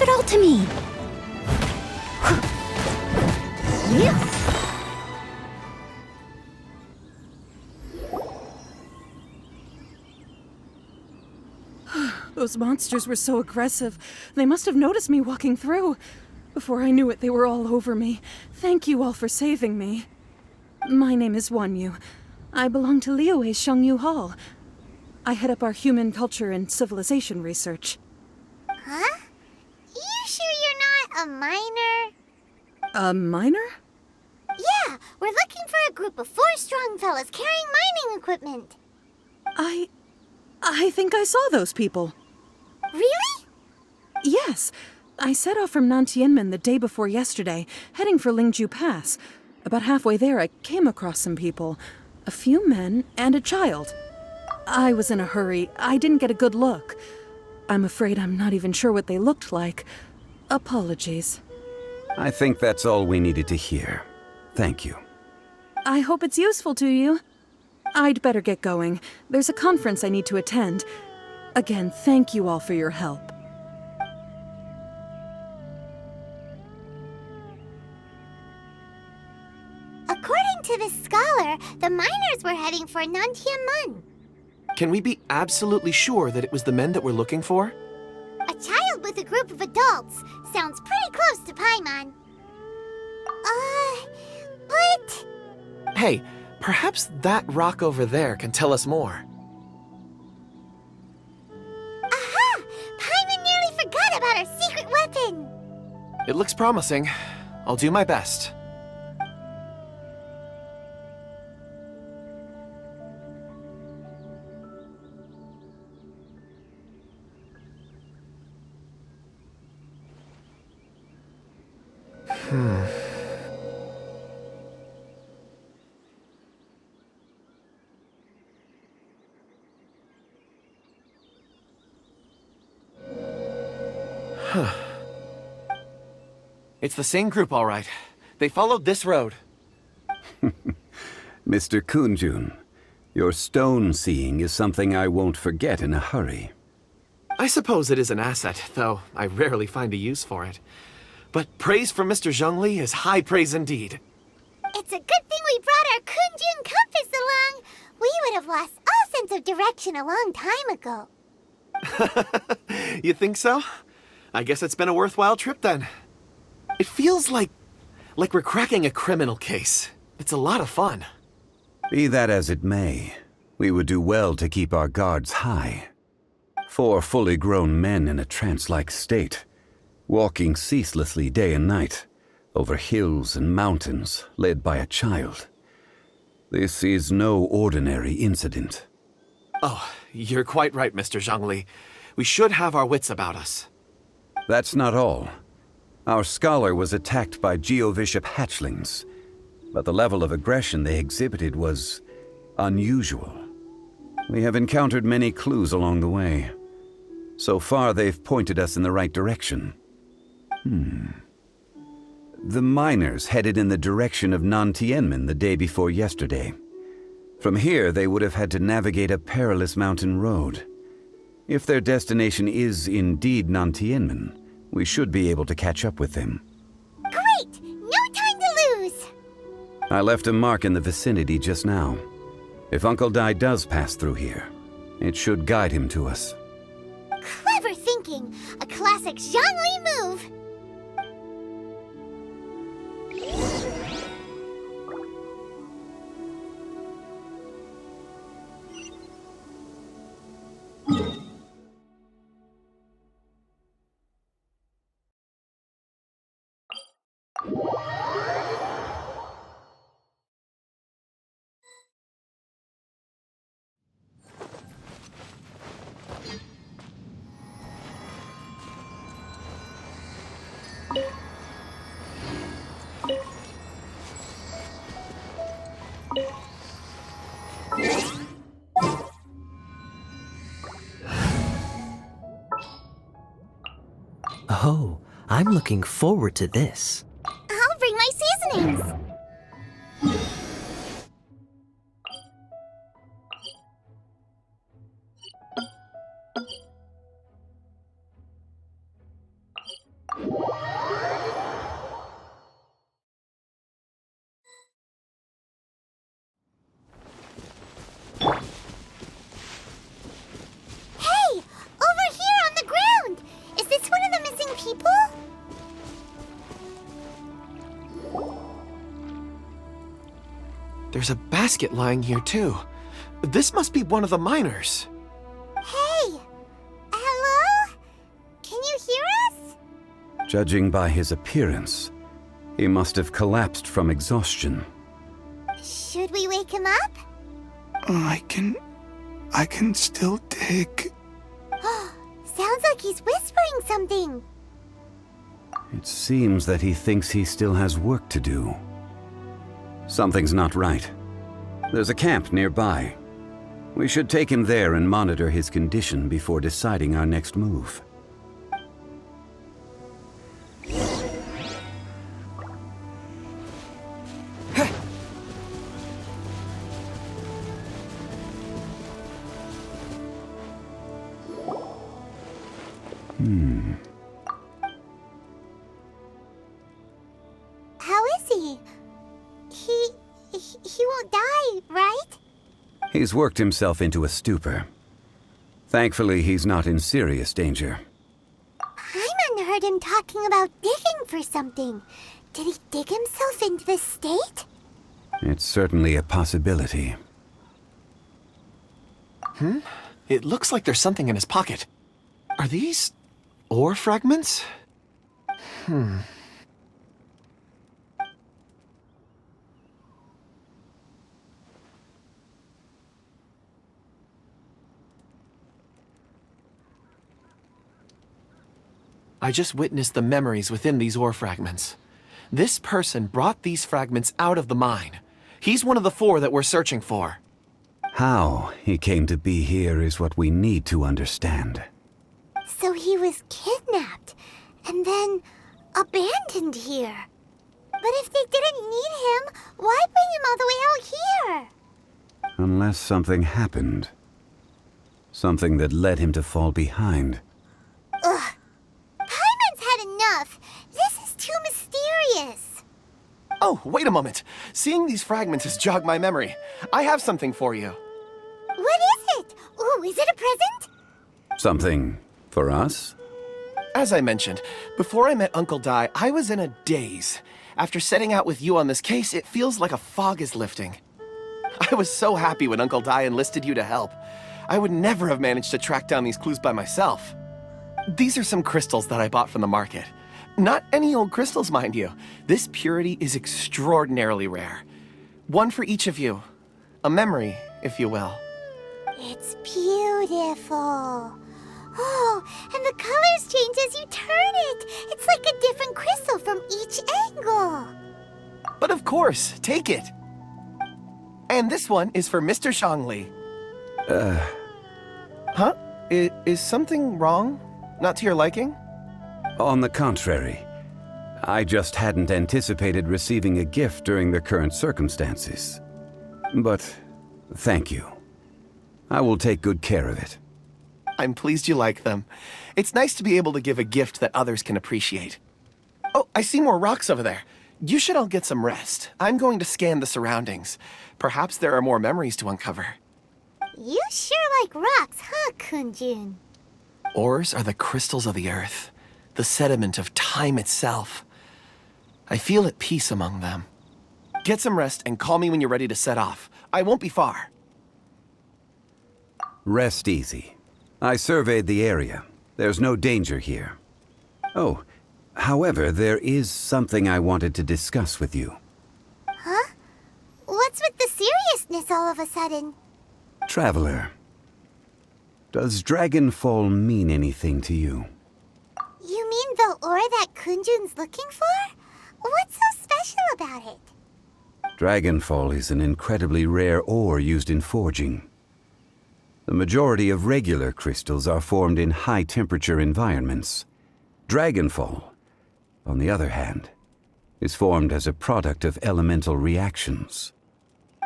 it all to me. Those monsters were so aggressive. They must have noticed me walking through. Before I knew it, they were all over me. Thank you all for saving me. My name is Wanyu. I belong to Liyue's Shangyu Hall. I head up our human culture and civilization research. Huh? You sure you're not a miner? A miner? Yeah, we're looking for a group of 4 strong fellas carrying mining equipment. I think I saw those people. Really? Yes. I set off from Nantianmen the day before yesterday, heading for Lingju Pass. About halfway there, I came across some people. A few men and a child. I was in a hurry. I didn't get a good look. I'm afraid I'm not even sure what they looked like. Apologies. I think that's all we needed to hear. Thank you. I hope it's useful to you. I'd better get going. There's a conference I need to attend. Again, thank you all for your help. According to the scholar, the miners were heading for Nantianmen. Can we be absolutely sure that it was the men that we're looking for? A child with a group of adults sounds pretty close to Paimon. But... Hey, perhaps that rock over there can tell us more. Aha! Paimon nearly forgot about our secret weapon! It looks promising. I'll do my best. It's the same group, all right. They followed this road. Mr. Kunjun, your stone seeing is something I won't forget in a hurry. I suppose it is an asset, though I rarely find a use for it. But praise from Mr. Zhongli is high praise indeed. It's a good thing we brought our Kunjun compass along. We would have lost all sense of direction a long time ago. You think so? I guess it's been a worthwhile trip then. It feels like we're cracking a criminal case. It's a lot of fun. Be that as it may, we would do well to keep our guards high. 4 fully grown men in a trance-like state, walking ceaselessly day and night, over hills and mountains, led by a child. This is no ordinary incident. Oh, you're quite right, Mr. Zhongli. We should have our wits about us. That's not all. Our scholar was attacked by Geovishap hatchlings, but the level of aggression they exhibited was unusual. We have encountered many clues along the way. So far, they've pointed us in the right direction. The miners headed in the direction of Nantianmen the day before yesterday. From here, they would have had to navigate a perilous mountain road. If their destination is indeed Nantianmen, we should be able to catch up with them. Great! No time to lose! I left a mark in the vicinity just now. If Uncle Dai does pass through here, it should guide him to us. Clever thinking! A classic Zhongli move! Oh, I'm looking forward to this. I'll bring my seasonings! There's a basket lying here, too. This must be one of the miners. Hey! Hello? Can you hear us? Judging by his appearance, he must have collapsed from exhaustion. Should we wake him up? I can still dig. Sounds like he's whispering something. It seems that he thinks he still has work to do. Something's not right. There's a camp nearby. We should take him there and monitor his condition before deciding our next move. How is he? He won't die, right? He's worked himself into a stupor. Thankfully, he's not in serious danger. Paimon heard him talking about digging for something. Did he dig himself into this state? It's certainly a possibility. It looks like there's something in his pocket. Are these ore fragments? I just witnessed the memories within these ore fragments. This person brought these fragments out of the mine. He's one of the 4 that we're searching for. How he came to be here is what we need to understand. So he was kidnapped and then abandoned here. But if they didn't need him, why bring him all the way out here? Unless something happened. Something that led him to fall behind. Ugh. Paimon's had enough. This is too mysterious. Oh, wait a moment. Seeing these fragments has jogged my memory. I have something for you. What is it? Ooh, is it a present? Something for us? As I mentioned, before I met Uncle Dai, I was in a daze. After setting out with you on this case, it feels like a fog is lifting. I was so happy when Uncle Dai enlisted you to help. I would never have managed to track down these clues by myself. These are some crystals that I bought from the market. Not any old crystals, mind you. This purity is extraordinarily rare. One for each of you. A memory, if you will. It's beautiful. Oh, and the colors change as you turn it. It's like a different crystal from each angle. But of course, take it. And this one is for Mr. Zhongli. Huh? Is something wrong? Not to your liking? On the contrary, I just hadn't anticipated receiving a gift during the current circumstances. But thank you. I will take good care of it. I'm pleased you like them. It's nice to be able to give a gift that others can appreciate. Oh, I see more rocks over there. You should all get some rest. I'm going to scan the surroundings. Perhaps there are more memories to uncover. You sure like rocks, huh, Kunjun? Ores are the crystals of the earth, the sediment of time itself. I feel at peace among them. Get some rest and call me when you're ready to set off. I won't be far. Rest easy. I surveyed the area. There's no danger here. Oh, however, there is something I wanted to discuss with you. Huh? What's with the seriousness all of a sudden? Traveler, does Dragonfall mean anything to you? You mean the ore that Kunjun's looking for? What's so special about it? Dragonfall is an incredibly rare ore used in forging. The majority of regular crystals are formed in high-temperature environments. Dragonfall, on the other hand, is formed as a product of elemental reactions.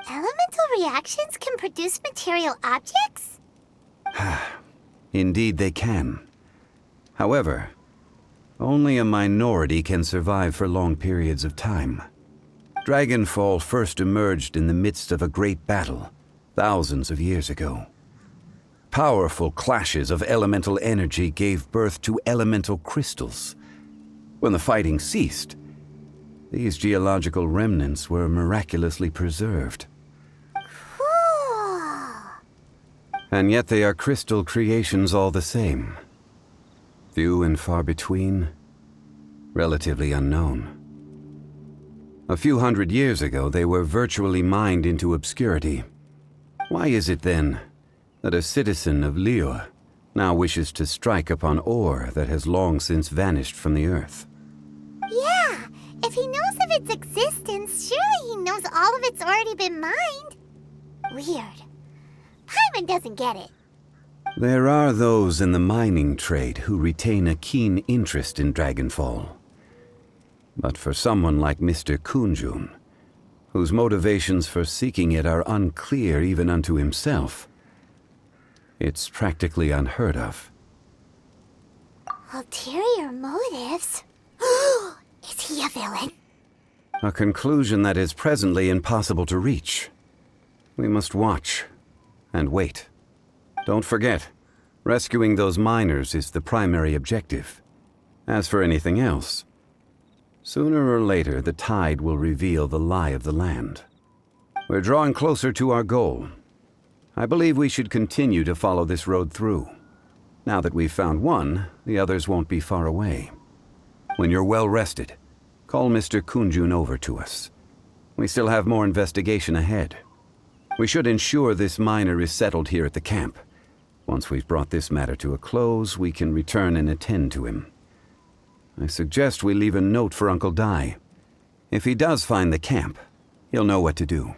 Elemental reactions can produce material objects? Indeed they can. However, only a minority can survive for long periods of time. Dragonfall first emerged in the midst of a great battle, thousands of years ago. Powerful clashes of elemental energy gave birth to elemental crystals. When the fighting ceased, these geological remnants were miraculously preserved. And yet they are crystal creations all the same. Few and far between, relatively unknown. A few hundred years ago, they were virtually mined into obscurity. Why is it then that a citizen of Liu now wishes to strike upon ore that has long since vanished from the earth? Yeah, if he knows of its existence, surely he knows all of it's already been mined. Weird. Paimon doesn't get it. There are those in the mining trade who retain a keen interest in Dragonfall. But for someone like Mr. Kunjun, whose motivations for seeking it are unclear even unto himself, it's practically unheard of. Ulterior motives? Is he a villain? A conclusion that is presently impossible to reach. We must watch and wait. Don't forget, rescuing those miners is the primary objective. As for anything else, sooner or later the tide will reveal the lie of the land. We're drawing closer to our goal. I believe we should continue to follow this road through. Now that we've found one, the others won't be far away. When you're well rested, call Mr. Kunjun over to us. We still have more investigation ahead. We should ensure this miner is settled here at the camp. Once we've brought this matter to a close, we can return and attend to him. I suggest we leave a note for Uncle Dai. If he does find the camp, he'll know what to do.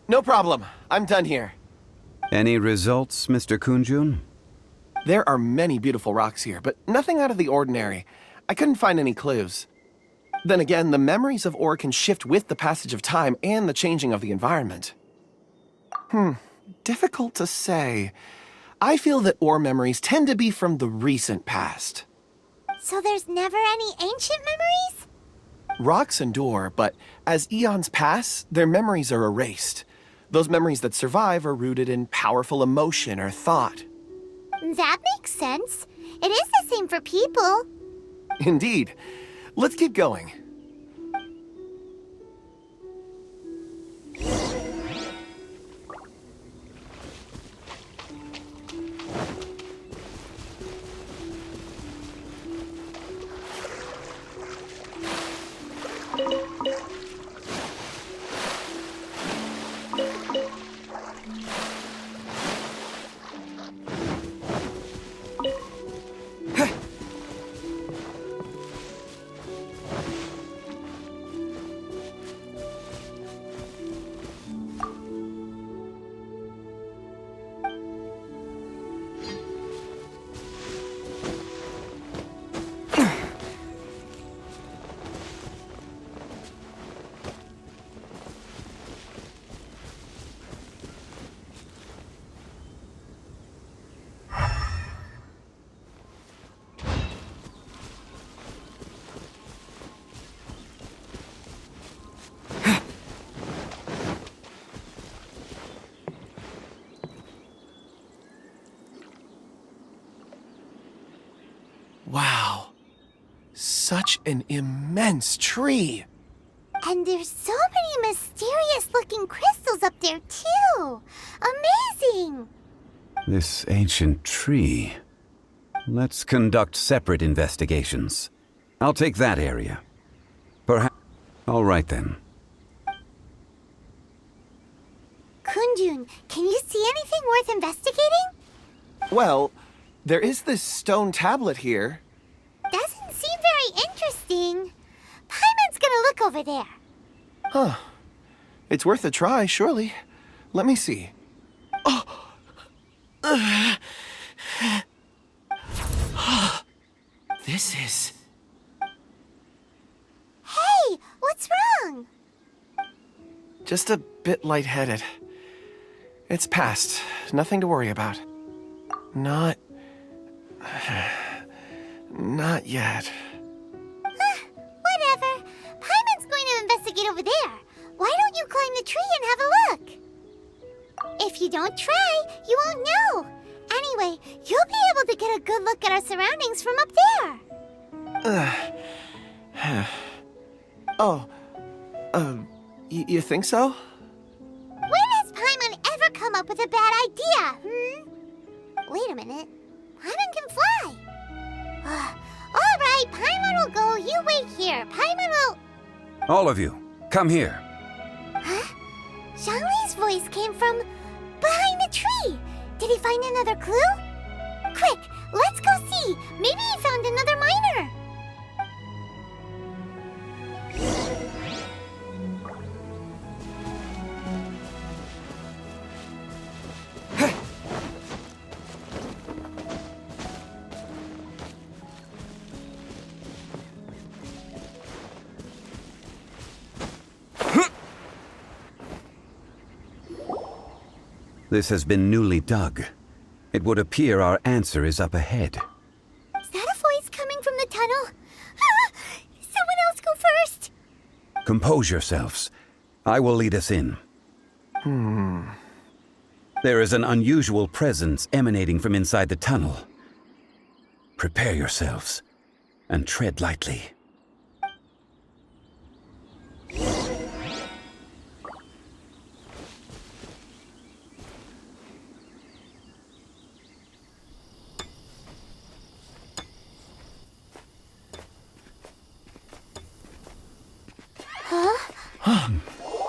No problem. I'm done here. Any results, Mr. Kunjun? There are many beautiful rocks here, but nothing out of the ordinary. I couldn't find any clues. Then again, the memories of ore can shift with the passage of time and the changing of the environment. Difficult to say. I feel that ore memories tend to be from the recent past. So there's never any ancient memories? Rocks endure, but as eons pass, their memories are erased. Those memories that survive are rooted in powerful emotion or thought. That makes sense. It is the same for people. Indeed. Let's keep going. Wow. Such an immense tree. And there's so many mysterious-looking crystals up there, too. Amazing! This ancient tree. Let's conduct separate investigations. I'll take that area. Perhaps... All right, then. Kunjun, can you see anything worth investigating? Well, there is this stone tablet here. Doesn't seem very interesting. Paimon's gonna look over there. Huh. It's worth a try, surely. Let me see. Oh! This is... Hey, what's wrong? Just a bit lightheaded. It's past. Nothing to worry about. Not yet. Whatever. Paimon's going to investigate over there. Why don't you climb the tree and have a look? If you don't try, you won't know. Anyway, you'll be able to get a good look at our surroundings from up there. You think so? When has Paimon ever come up with a bad idea, Wait a minute. Paimon can fly. All right, Paimon will go. You wait here. Paimon will... All of you, come here. Huh? Zhongli's voice came from behind the tree. Did he find another clue? Quick, let's go see. Maybe he found another miner. This has been newly dug. It would appear our answer is up ahead. Is that a voice coming from the tunnel? Someone else go first. Compose yourselves. I will lead us in. There is an unusual presence emanating from inside the tunnel. Prepare yourselves and tread lightly.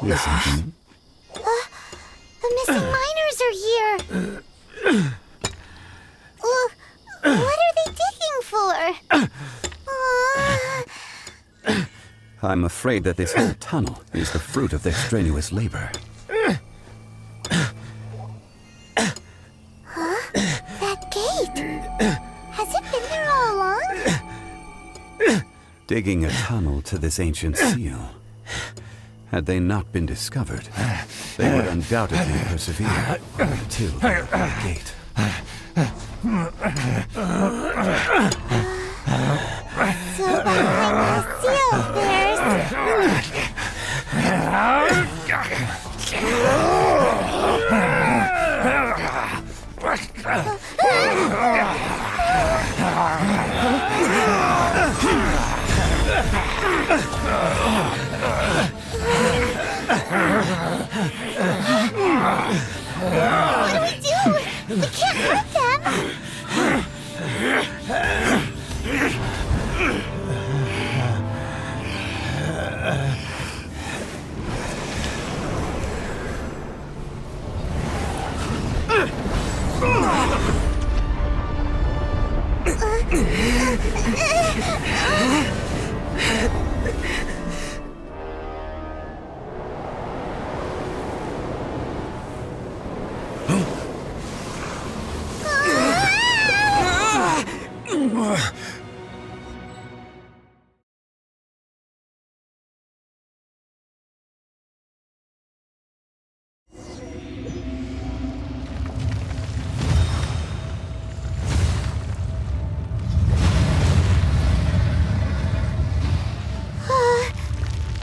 Listen. The missing miners are here. What are they digging for? I'm afraid that this whole tunnel is the fruit of their strenuous labor. That gate. Has it been there all along? Digging a tunnel to this ancient seal. Had they not been discovered, they would undoubtedly persevere until they opened the gate. So behind the seal, What do we do? We can't hurt them.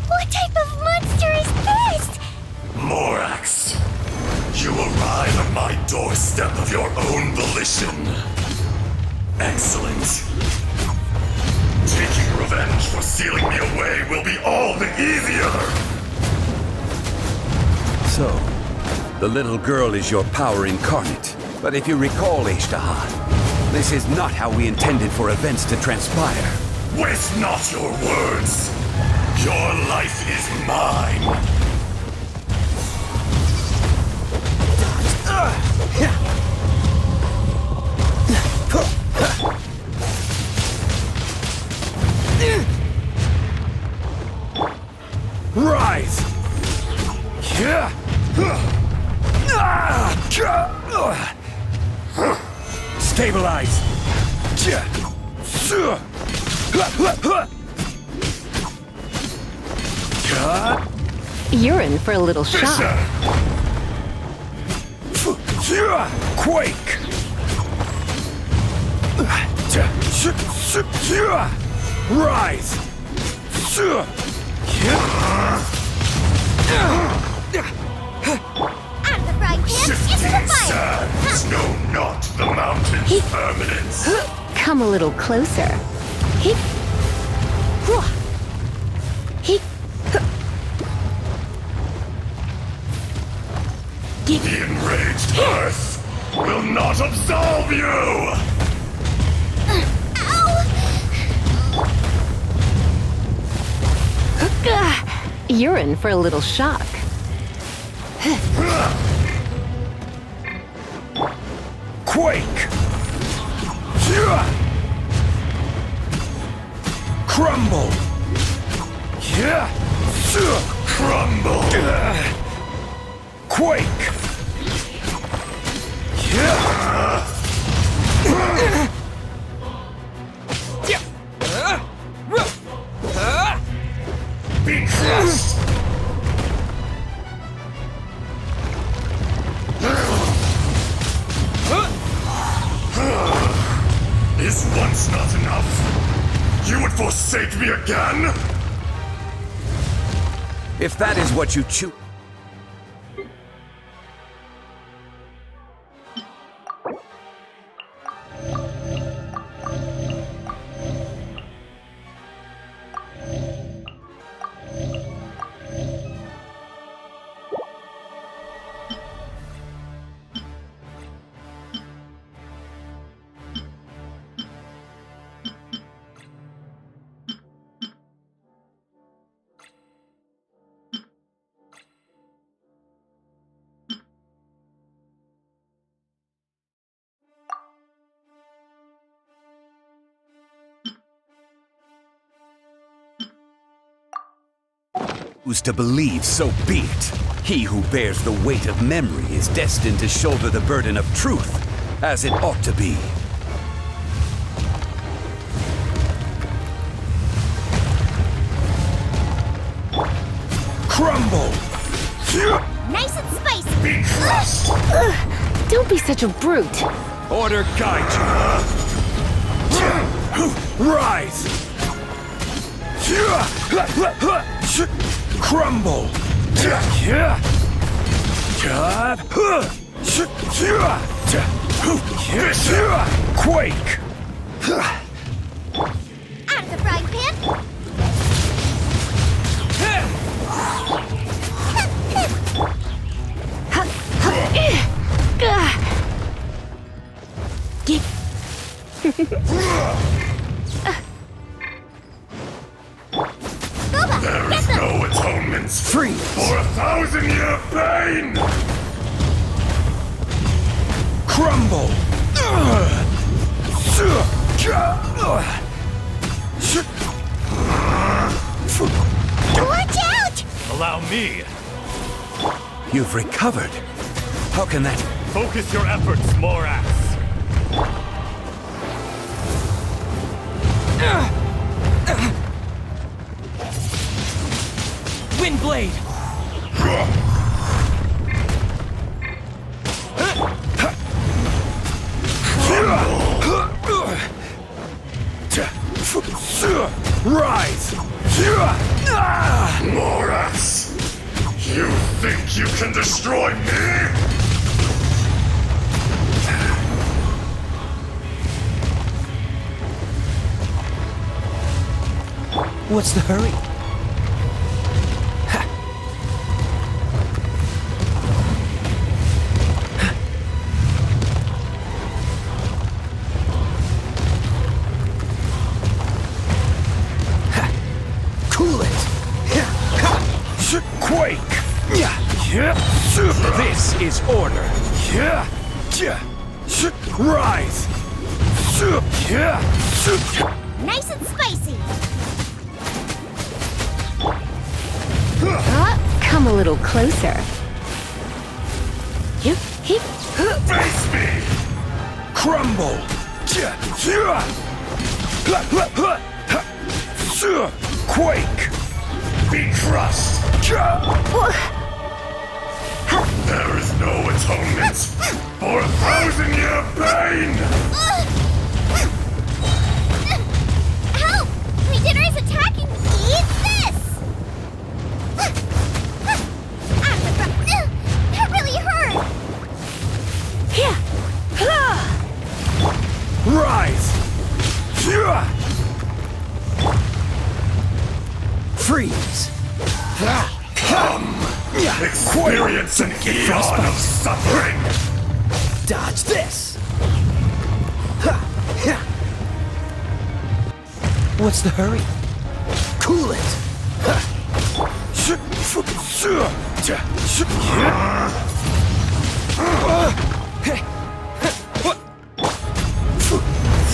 What type of monster is this? Morax, you arrive at my doorstep of your own volition. Excellent. Taking revenge for sealing me away will be all the easier. So, the little girl is your power incarnate. But if you recall, Ishtaha, this is not how we intended for events to transpire. Waste not your words. Your life is mine. Rise! Stabilize! You're in for a little shock. Quake! Rise! Out of the frying pan, into the fire! Sands know not the mountain's permanence. Come a little closer. He. The enraged earth will not absolve you! You're in for a little shock. Quake! Crumble! Crumble! Quake! Be crushed! Is once not enough? You would forsake me again? If that is what you choose. Who's to believe, so be it. He who bears the weight of memory is destined to shoulder the burden of truth, as it ought to be. Crumble! Nice and spicy! Be crushed! Don't be such a brute. Order guide you! Rise! Crumble! Quake! Out of the frying pan! There is no atonement for 1,000-year pain! Crumble! Watch out! Allow me! You've recovered. How can that... Focus your efforts, Morax! Windblade! Rise! Morax! You think you can destroy me? What's the hurry? Cool it! Quake! This is order! Rise! Nice and spicy! Come a little closer. Face me! Crumble! Quake! Be crushed! There is no atonement for 1,000-year pain! Help! Regener is attacking me! Eat this! That really hurt! Rise! Freeze! Come! Experience an eon of suffering! Dodge this! What's the hurry? Cool it!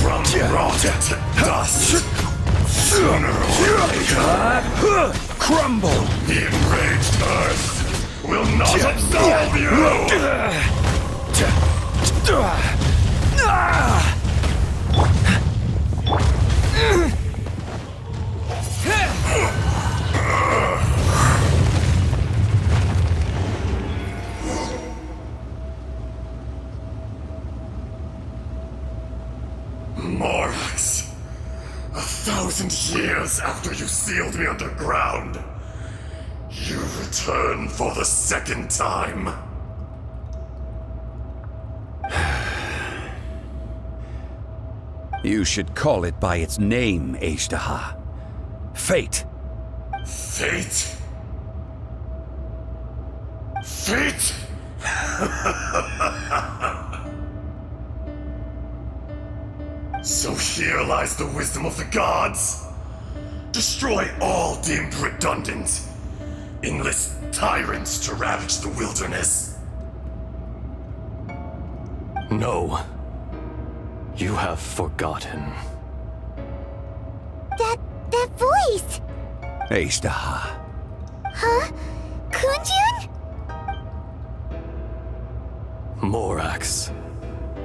From rot to dust! Sooner or later, crumble! The enraged earth will not absolve you! Morax, 1,000 years after you sealed me underground, you return for the second time. You should call it by its name, Azhdaha. Fate. Fate? Fate? So here lies the wisdom of the gods. Destroy all deemed redundant. Enlist tyrants to ravage the wilderness. No. You have forgotten. That voice! Azhdaha. Huh? Kunjun? Morax.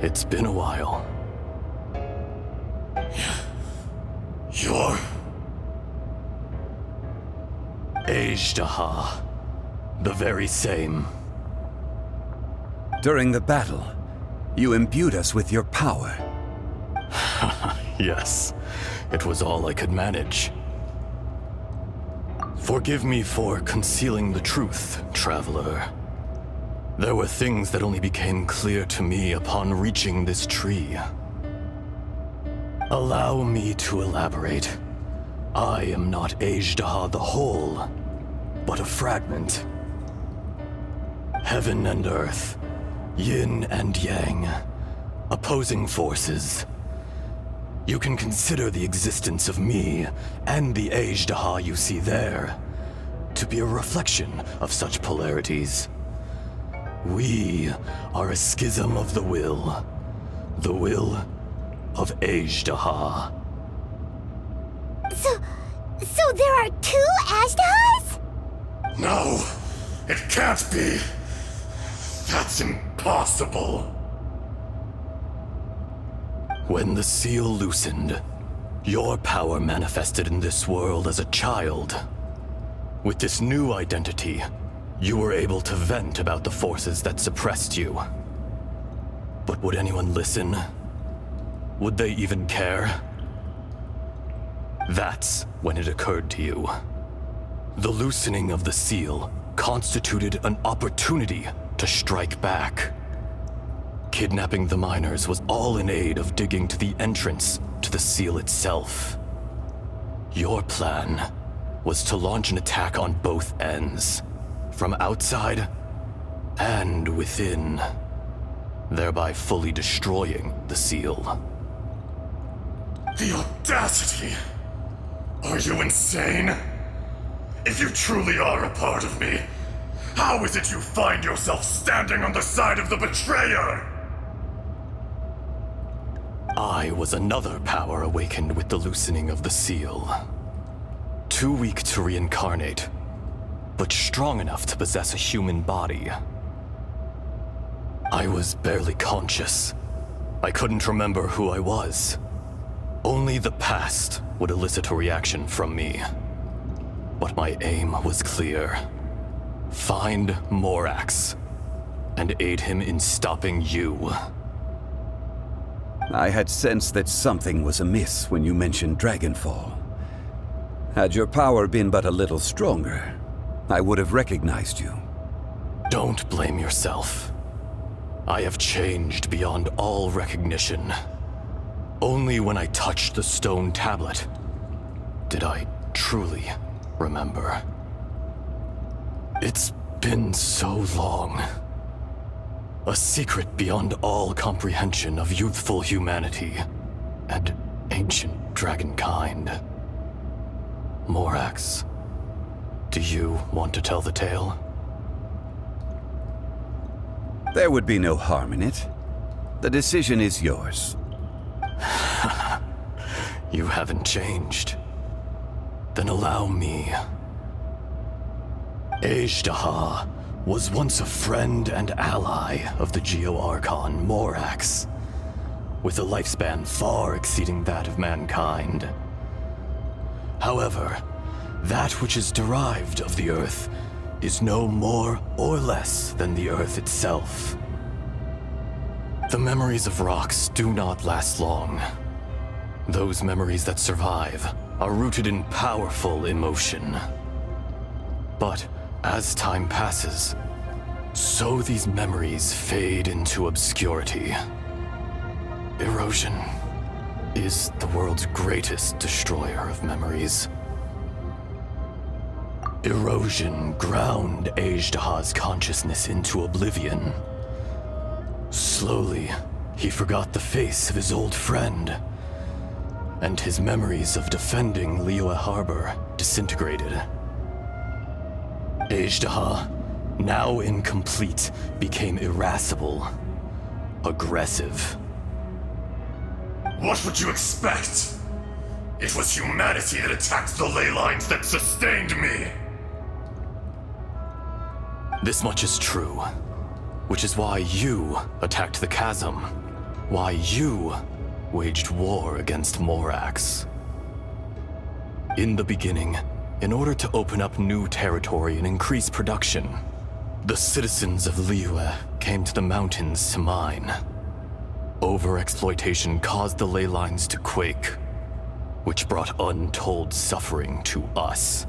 It's been a while. You're... Azhdaha. The very same. During the battle, you imbued us with your power. Yes, it was all I could manage. Forgive me for concealing the truth, traveler. There were things that only became clear to me upon reaching this tree. Allow me to elaborate. I am not Azhdaha the whole, but a fragment. Heaven and earth, yin and yang, opposing forces. You can consider the existence of me and the Azhdaha you see there to be a reflection of such polarities. We are a schism of the will of Azhdaha. So there are two Azhdahas? No, it can't be. That's impossible. When the seal loosened, your power manifested in this world as a child. With this new identity, you were able to vent about the forces that suppressed you. But would anyone listen? Would they even care? That's when it occurred to you. The loosening of the seal constituted an opportunity to strike back. Kidnapping the miners was all in aid of digging to the entrance to the seal itself. Your plan was to launch an attack on both ends, from outside and within, thereby fully destroying the seal. The audacity! Are you insane? If you truly are a part of me, how is it you find yourself standing on the side of the betrayer? I was another power awakened with the loosening of the seal. Too weak to reincarnate, but strong enough to possess a human body. I was barely conscious, I couldn't remember who I was. Only the past would elicit a reaction from me. But my aim was clear. Find Morax and aid him in stopping you. I had sensed that something was amiss when you mentioned Dragonfall. Had your power been but a little stronger, I would have recognized you. Don't blame yourself. I have changed beyond all recognition. Only when I touched the stone tablet did I truly remember. It's been so long. A secret beyond all comprehension of youthful humanity and ancient dragonkind. Morax, do you want to tell the tale? There would be no harm in it. The decision is yours. You haven't changed. Then allow me. Azhdaha was once a friend and ally of the Geo-Archon Morax, with a lifespan far exceeding that of mankind. However, that which is derived of the Earth is no more or less than the Earth itself. The memories of rocks do not last long. Those memories that survive are rooted in powerful emotion. But as time passes, so these memories fade into obscurity. Erosion is the world's greatest destroyer of memories. Erosion ground Azhdaha's consciousness into oblivion. Slowly, he forgot the face of his old friend, and his memories of defending Liyue Harbor disintegrated. Azhdaha, now incomplete, became irascible, aggressive. What would you expect? It was humanity that attacked the ley lines that sustained me. This much is true, which is why you attacked the chasm, why you waged war against Morax. In the beginning, in order to open up new territory and increase production, the citizens of Liyue came to the mountains to mine. Overexploitation caused the ley lines to quake, which brought untold suffering to us.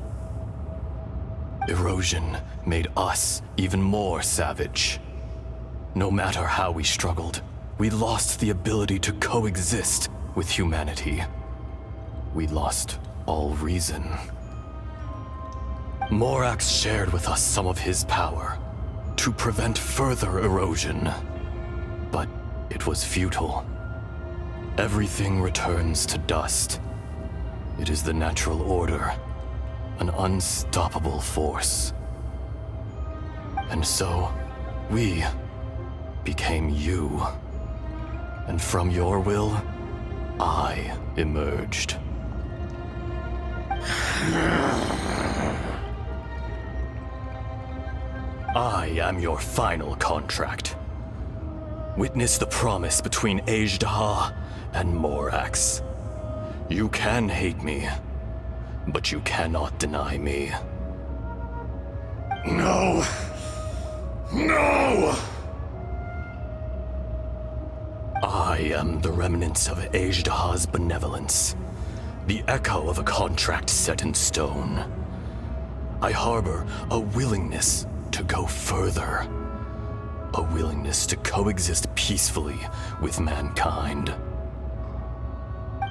Erosion made us even more savage. No matter how we struggled, we lost the ability to coexist with humanity. We lost all reason. Morax shared with us some of his power to prevent further erosion, but it was futile. Everything returns to dust. It is the natural order, an unstoppable force. And so, we became you. And from your will, I emerged. I am your final contract. Witness the promise between Azhdaha and Morax. You can hate me, but you cannot deny me. No! No! I am the remnants of Azhdaha's benevolence, the echo of a contract set in stone. I harbor a willingness to go further, a willingness to coexist peacefully with mankind.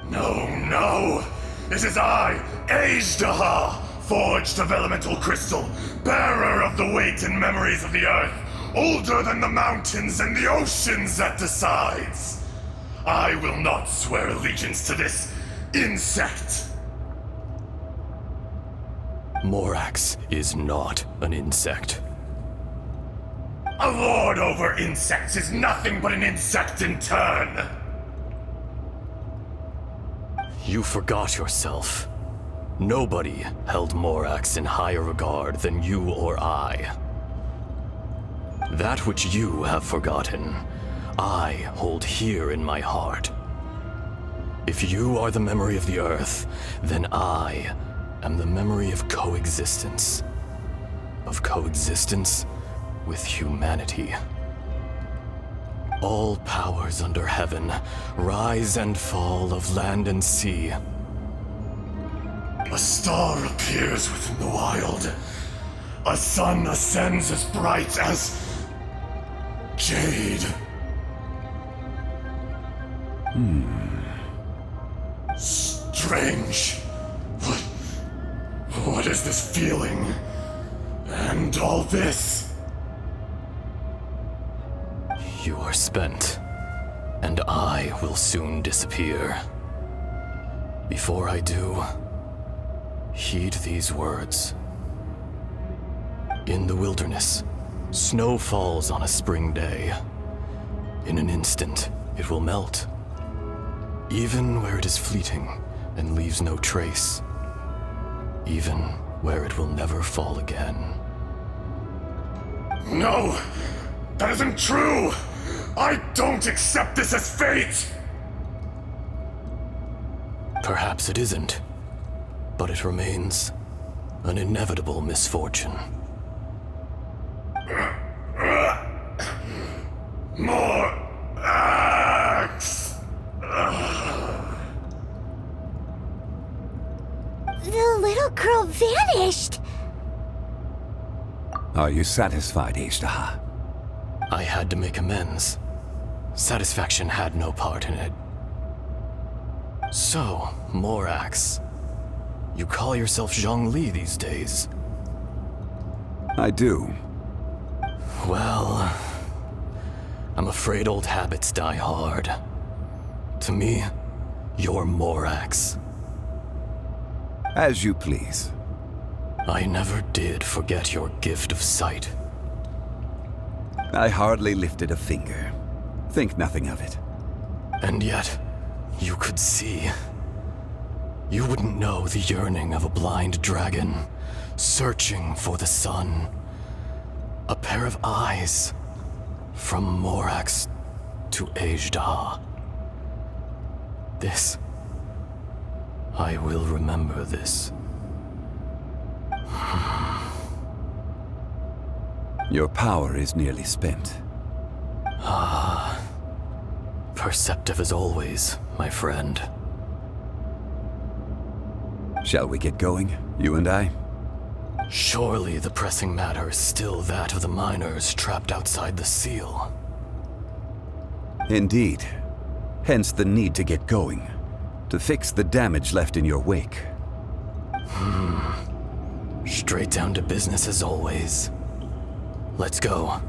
No, no! It is I, Azhdaha, forged of elemental crystal, bearer of the weight and memories of the earth, older than the mountains and the oceans that decides. I will not swear allegiance to this insect. Morax is not an insect. A lord over insects is nothing but an insect in turn. You forgot yourself. Nobody held Morax in higher regard than you or I. That which you have forgotten, I hold here in my heart. If you are the memory of the Earth, then I am the memory of coexistence. Of coexistence with humanity. All powers under heaven, rise and fall of land and sea. A star appears within the wild. A sun ascends as bright as jade. Strange. What is this feeling? And all this? You are spent, and I will soon disappear. Before I do, heed these words. In the wilderness, snow falls on a spring day. In an instant, it will melt. Even where it is fleeting and leaves no trace. Even where it will never fall again. No! That isn't true! I don't accept this as fate! Perhaps it isn't, but it remains an inevitable misfortune. More axe! The little girl vanished! Are you satisfied, Ishtaha? I had to make amends. Satisfaction had no part in it. So, Morax, you call yourself Zhongli these days? I do. Well, I'm afraid old habits die hard. To me, you're Morax. As you please. I never did forget your gift of sight. I hardly lifted a finger. Think nothing of it. And yet, you could see. You wouldn't know the yearning of a blind dragon, searching for the sun. A pair of eyes, from Morax to Ejdah. This, I will remember this. Your power is nearly spent. Ah, perceptive as always, my friend. Shall we get going, you and I? Surely the pressing matter is still that of the miners trapped outside the seal. Indeed. Hence the need to get going. To fix the damage left in your wake. Straight down to business as always. Let's go.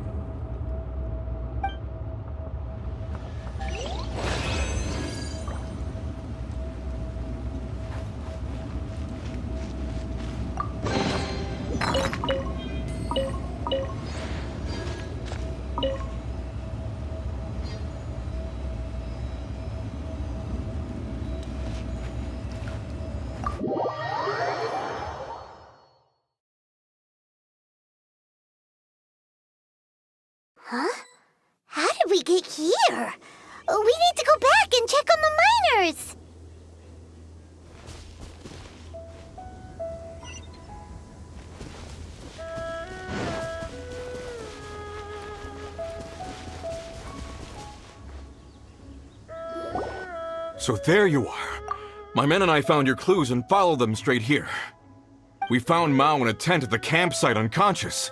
Huh? How did we get here? We need to go back and check on the miners! So there you are. My men and I found your clues and followed them straight here. We found Mao in a tent at the campsite unconscious.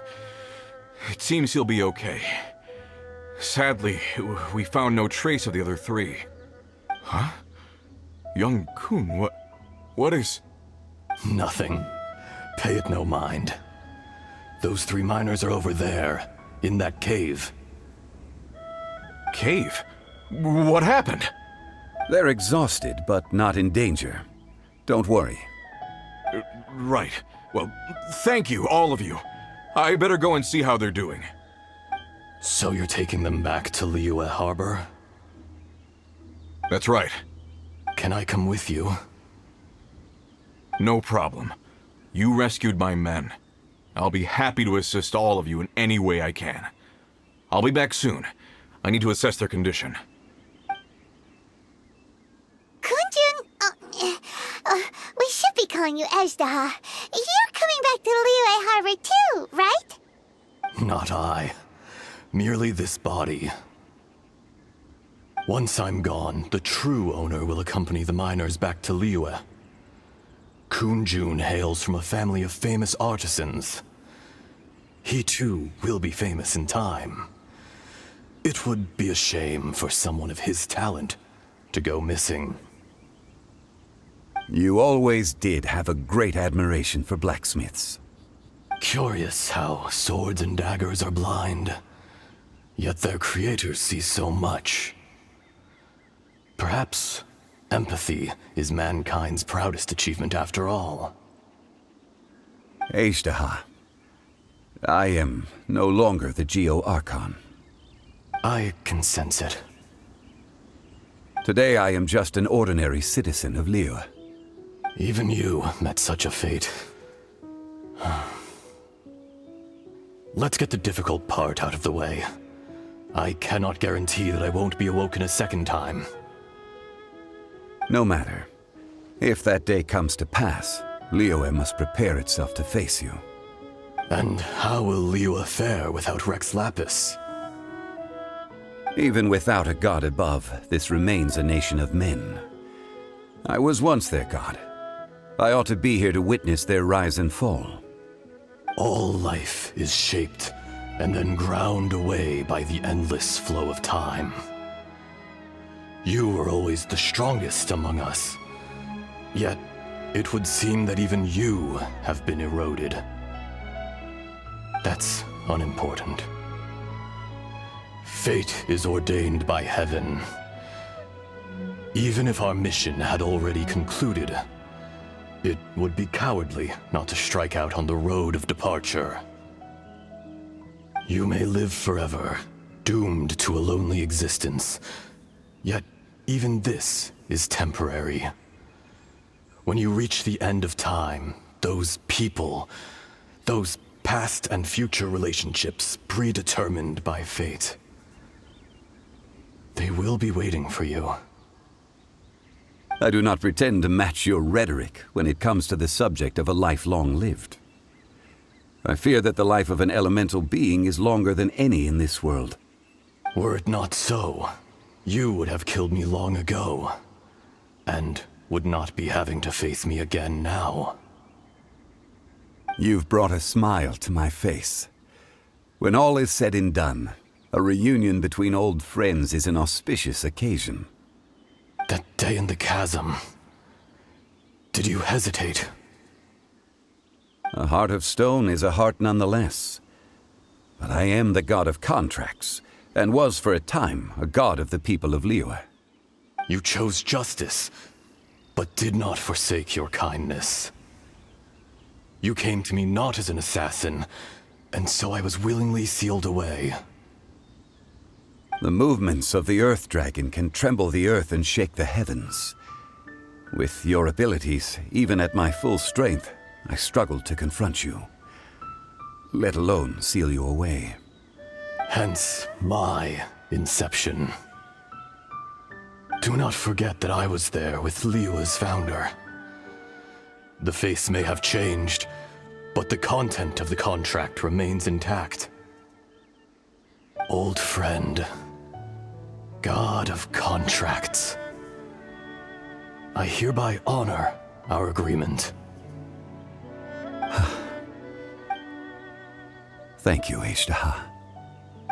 It seems he'll be okay. Sadly, we found no trace of the other three. Huh? Young Kun, what is... Nothing. Pay it no mind. Those three miners are over there, in that cave. Cave? What happened? They're exhausted, but not in danger. Don't worry. Right. Well, thank you, all of you. I better go and see how they're doing. So you're taking them back to Liyue Harbor? That's right. Can I come with you? No problem. You rescued my men. I'll be happy to assist all of you in any way I can. I'll be back soon. I need to assess their condition. Kunjun, we should be calling you Ezdaha. You're coming back to Liyue Harbor too, right? Not I. Merely this body. Once I'm gone, the true owner will accompany the miners back to Liyue. Kunjun hails from a family of famous artisans. He too will be famous in time. It would be a shame for someone of his talent to go missing. You always did have a great admiration for blacksmiths. Curious how swords and daggers are blind, yet their creators see so much. Perhaps empathy is mankind's proudest achievement after all. Ezdaha, I am no longer the Geo-Archon. I can sense it. Today I am just an ordinary citizen of Liyue. Even you met such a fate. Let's get the difficult part out of the way. I cannot guarantee that I won't be awoken a second time. No matter. If that day comes to pass, Liyue must prepare itself to face you. And how will Liyue fare without Rex Lapis? Even without a god above, this remains a nation of men. I was once their god. I ought to be here to witness their rise and fall. All life is shaped and then ground away by the endless flow of time. You were always the strongest among us. Yet, it would seem that even you have been eroded. That's unimportant. Fate is ordained by heaven. Even if our mission had already concluded, it would be cowardly not to strike out on the road of departure. You may live forever, doomed to a lonely existence. Yet, even this is temporary. When you reach the end of time, those people, those past and future relationships predetermined by fate, they will be waiting for you. I do not pretend to match your rhetoric when it comes to the subject of a life long lived. I fear that the life of an elemental being is longer than any in this world. Were it not so, you would have killed me long ago, and would not be having to face me again now. You've brought a smile to my face. When all is said and done, a reunion between old friends is an auspicious occasion. That day in the chasm, did you hesitate? A heart of stone is a heart nonetheless. But I am the god of contracts, and was for a time a god of the people of Liyue. You chose justice, but did not forsake your kindness. You came to me not as an assassin, and so I was willingly sealed away. The movements of the Earth Dragon can tremble the earth and shake the heavens. With your abilities, even at my full strength, I struggled to confront you, let alone seal you away. Hence my inception. Do not forget that I was there with Liyue's founder. The face may have changed, but the content of the contract remains intact. Old friend, god of contracts, I hereby honor our agreement. Thank you, Ezdaha.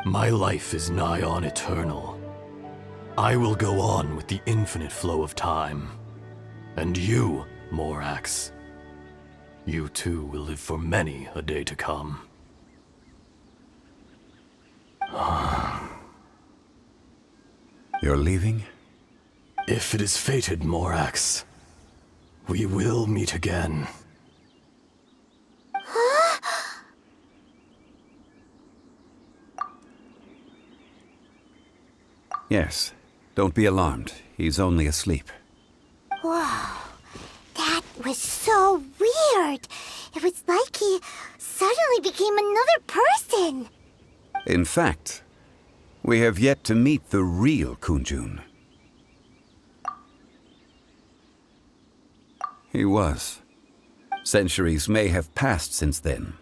My life is nigh on eternal. I will go on with the infinite flow of time. And you, Morax, you too will live for many a day to come. You're leaving? If it is fated, Morax, we will meet again. Yes. Don't be alarmed. He's only asleep. Whoa. That was so weird. It was like he suddenly became another person. In fact, We have yet to meet the real Kunjun. He was. Centuries may have passed since then,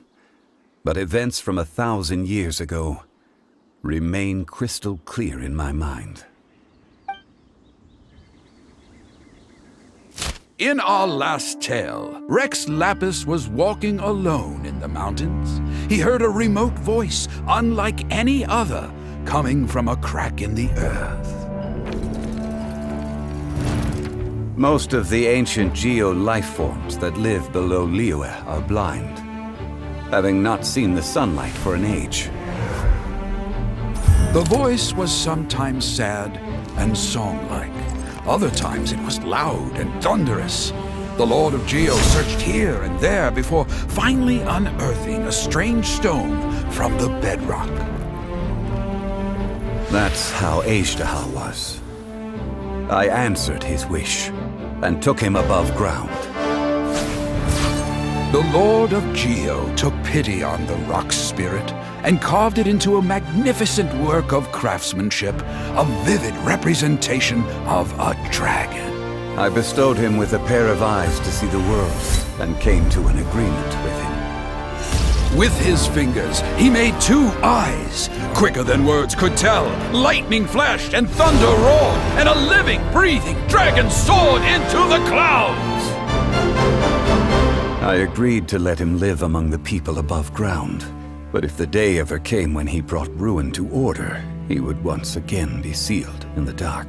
but events from 1,000 years ago remain crystal clear in my mind. In our last tale, Rex Lapis was walking alone in the mountains. He heard a remote voice, unlike any other, coming from a crack in the earth. Most of the ancient geo-life forms that live below Liyue are blind, having not seen the sunlight for an age. The voice was sometimes sad and song-like. Other times it was loud and thunderous. The Lord of Geo searched here and there before finally unearthing a strange stone from the bedrock. That's how Azhdaha was. I answered his wish and took him above ground. The Lord of Geo took pity on the rock spirit and carved it into a magnificent work of craftsmanship, a vivid representation of a dragon. I bestowed him with a pair of eyes to see the world and came to an agreement with him. With his fingers, he made 2 eyes. Quicker than words could tell, lightning flashed and thunder roared, and a living, breathing dragon soared into the clouds. I agreed to let him live among the people above ground. But if the day ever came when he brought ruin to order, he would once again be sealed in the dark.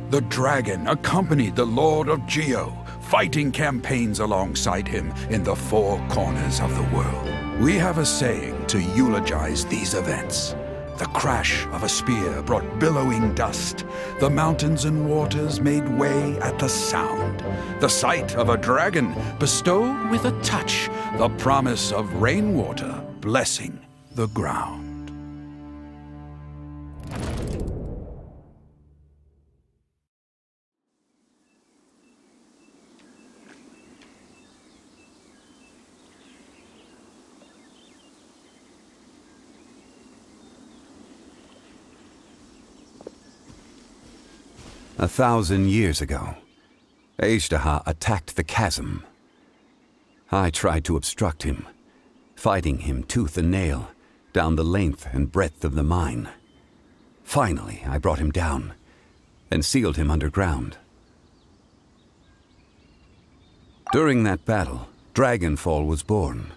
The dragon accompanied the Lord of Geo, fighting campaigns alongside him in the 4 corners of the world. We have a saying to eulogize these events. The crash of a spear brought billowing dust. The mountains and waters made way at the sound. The sight of a dragon bestowed with a touch the promise of rainwater blessing the ground. A 1,000 years ago, Azhdaha attacked the chasm. I tried to obstruct him, fighting him tooth and nail down the length and breadth of the mine. Finally, I brought him down and sealed him underground. During that battle, Dragonfall was born.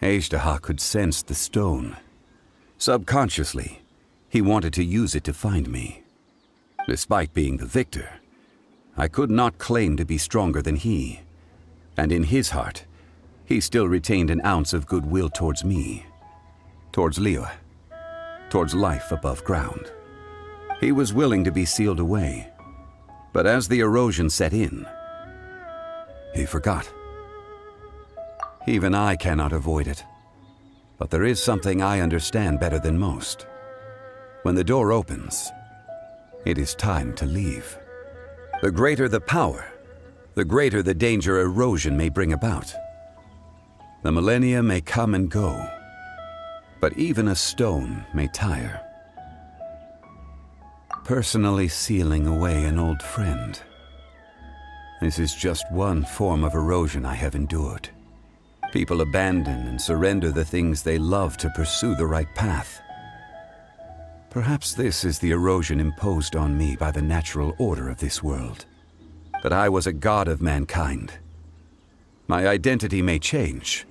Azhdaha could sense the stone. Subconsciously, he wanted to use it to find me. Despite being the victor, I could not claim to be stronger than he, and in his heart, he still retained an ounce of goodwill towards me, towards Liyue, towards life above ground. He was willing to be sealed away, but as the erosion set in, he forgot. Even I cannot avoid it, but there is something I understand better than most. When the door opens, it is time to leave. The greater the power, the greater the danger erosion may bring about. The millennia may come and go, but even a stone may tire. Personally sealing away an old friend. This is just one form of erosion I have endured. People abandon and surrender the things they love to pursue the right path. Perhaps this is the erosion imposed on me by the natural order of this world. That I was a god of mankind. My identity may change,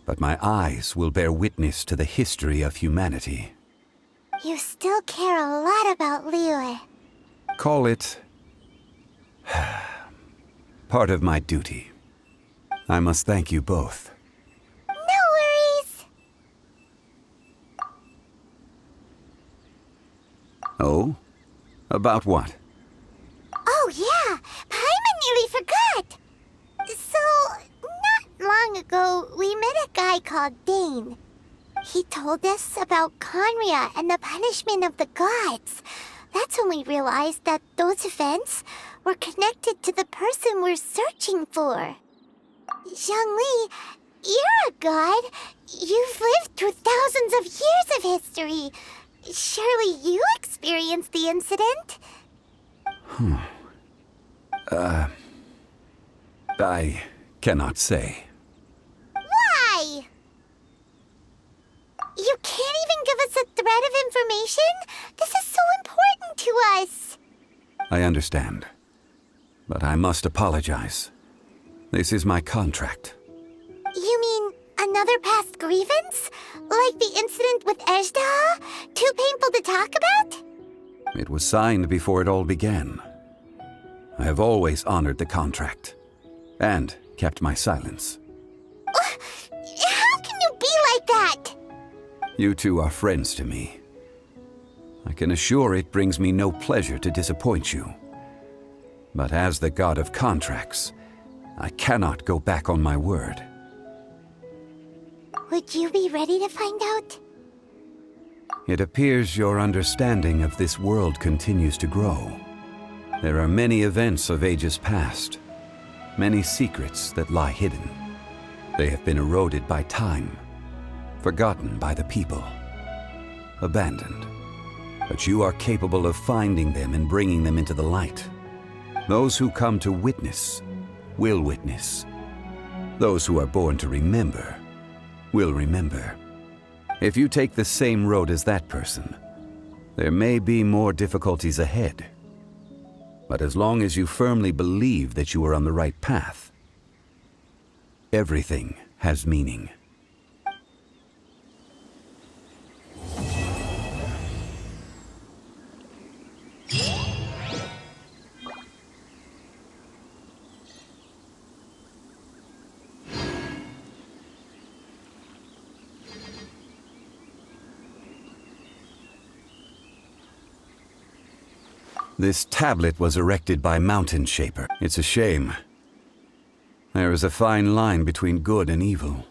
but my eyes will bear witness to the history of humanity. You still care a lot about Liyue. Call it part of my duty. I must thank you both. No worries. Oh? About what? Oh yeah, Paimon nearly forgot. So, not long ago, we met a guy called Dane. He told us about Conria and the punishment of the gods. That's when we realized that those events were connected to the person we're searching for. Zhongli, you're a god. You've lived through thousands of years of history. Surely you experienced the incident? I cannot say. Why? You can't even give us a thread of information? This is so important to us. I understand. But I must apologize. This is my contract. You mean another past grievance? Like the incident with Ejda? Too painful to talk about? It was signed before it all began. I have always honored the contract. And kept my silence. How can you be like that? You two are friends to me. I can assure it brings me no pleasure to disappoint you. But as the god of contracts, I cannot go back on my word. Would you be ready to find out? It appears your understanding of this world continues to grow. There are many events of ages past, many secrets that lie hidden. They have been eroded by time, forgotten by the people, abandoned. But you are capable of finding them and bringing them into the light. Those who come to witness will witness. Those who are born to remember will remember. If you take the same road as that person, there may be more difficulties ahead. But as long as you firmly believe that you are on the right path, everything has meaning. This tablet was erected by Mountain Shaper. It's a shame. There is a fine line between good and evil.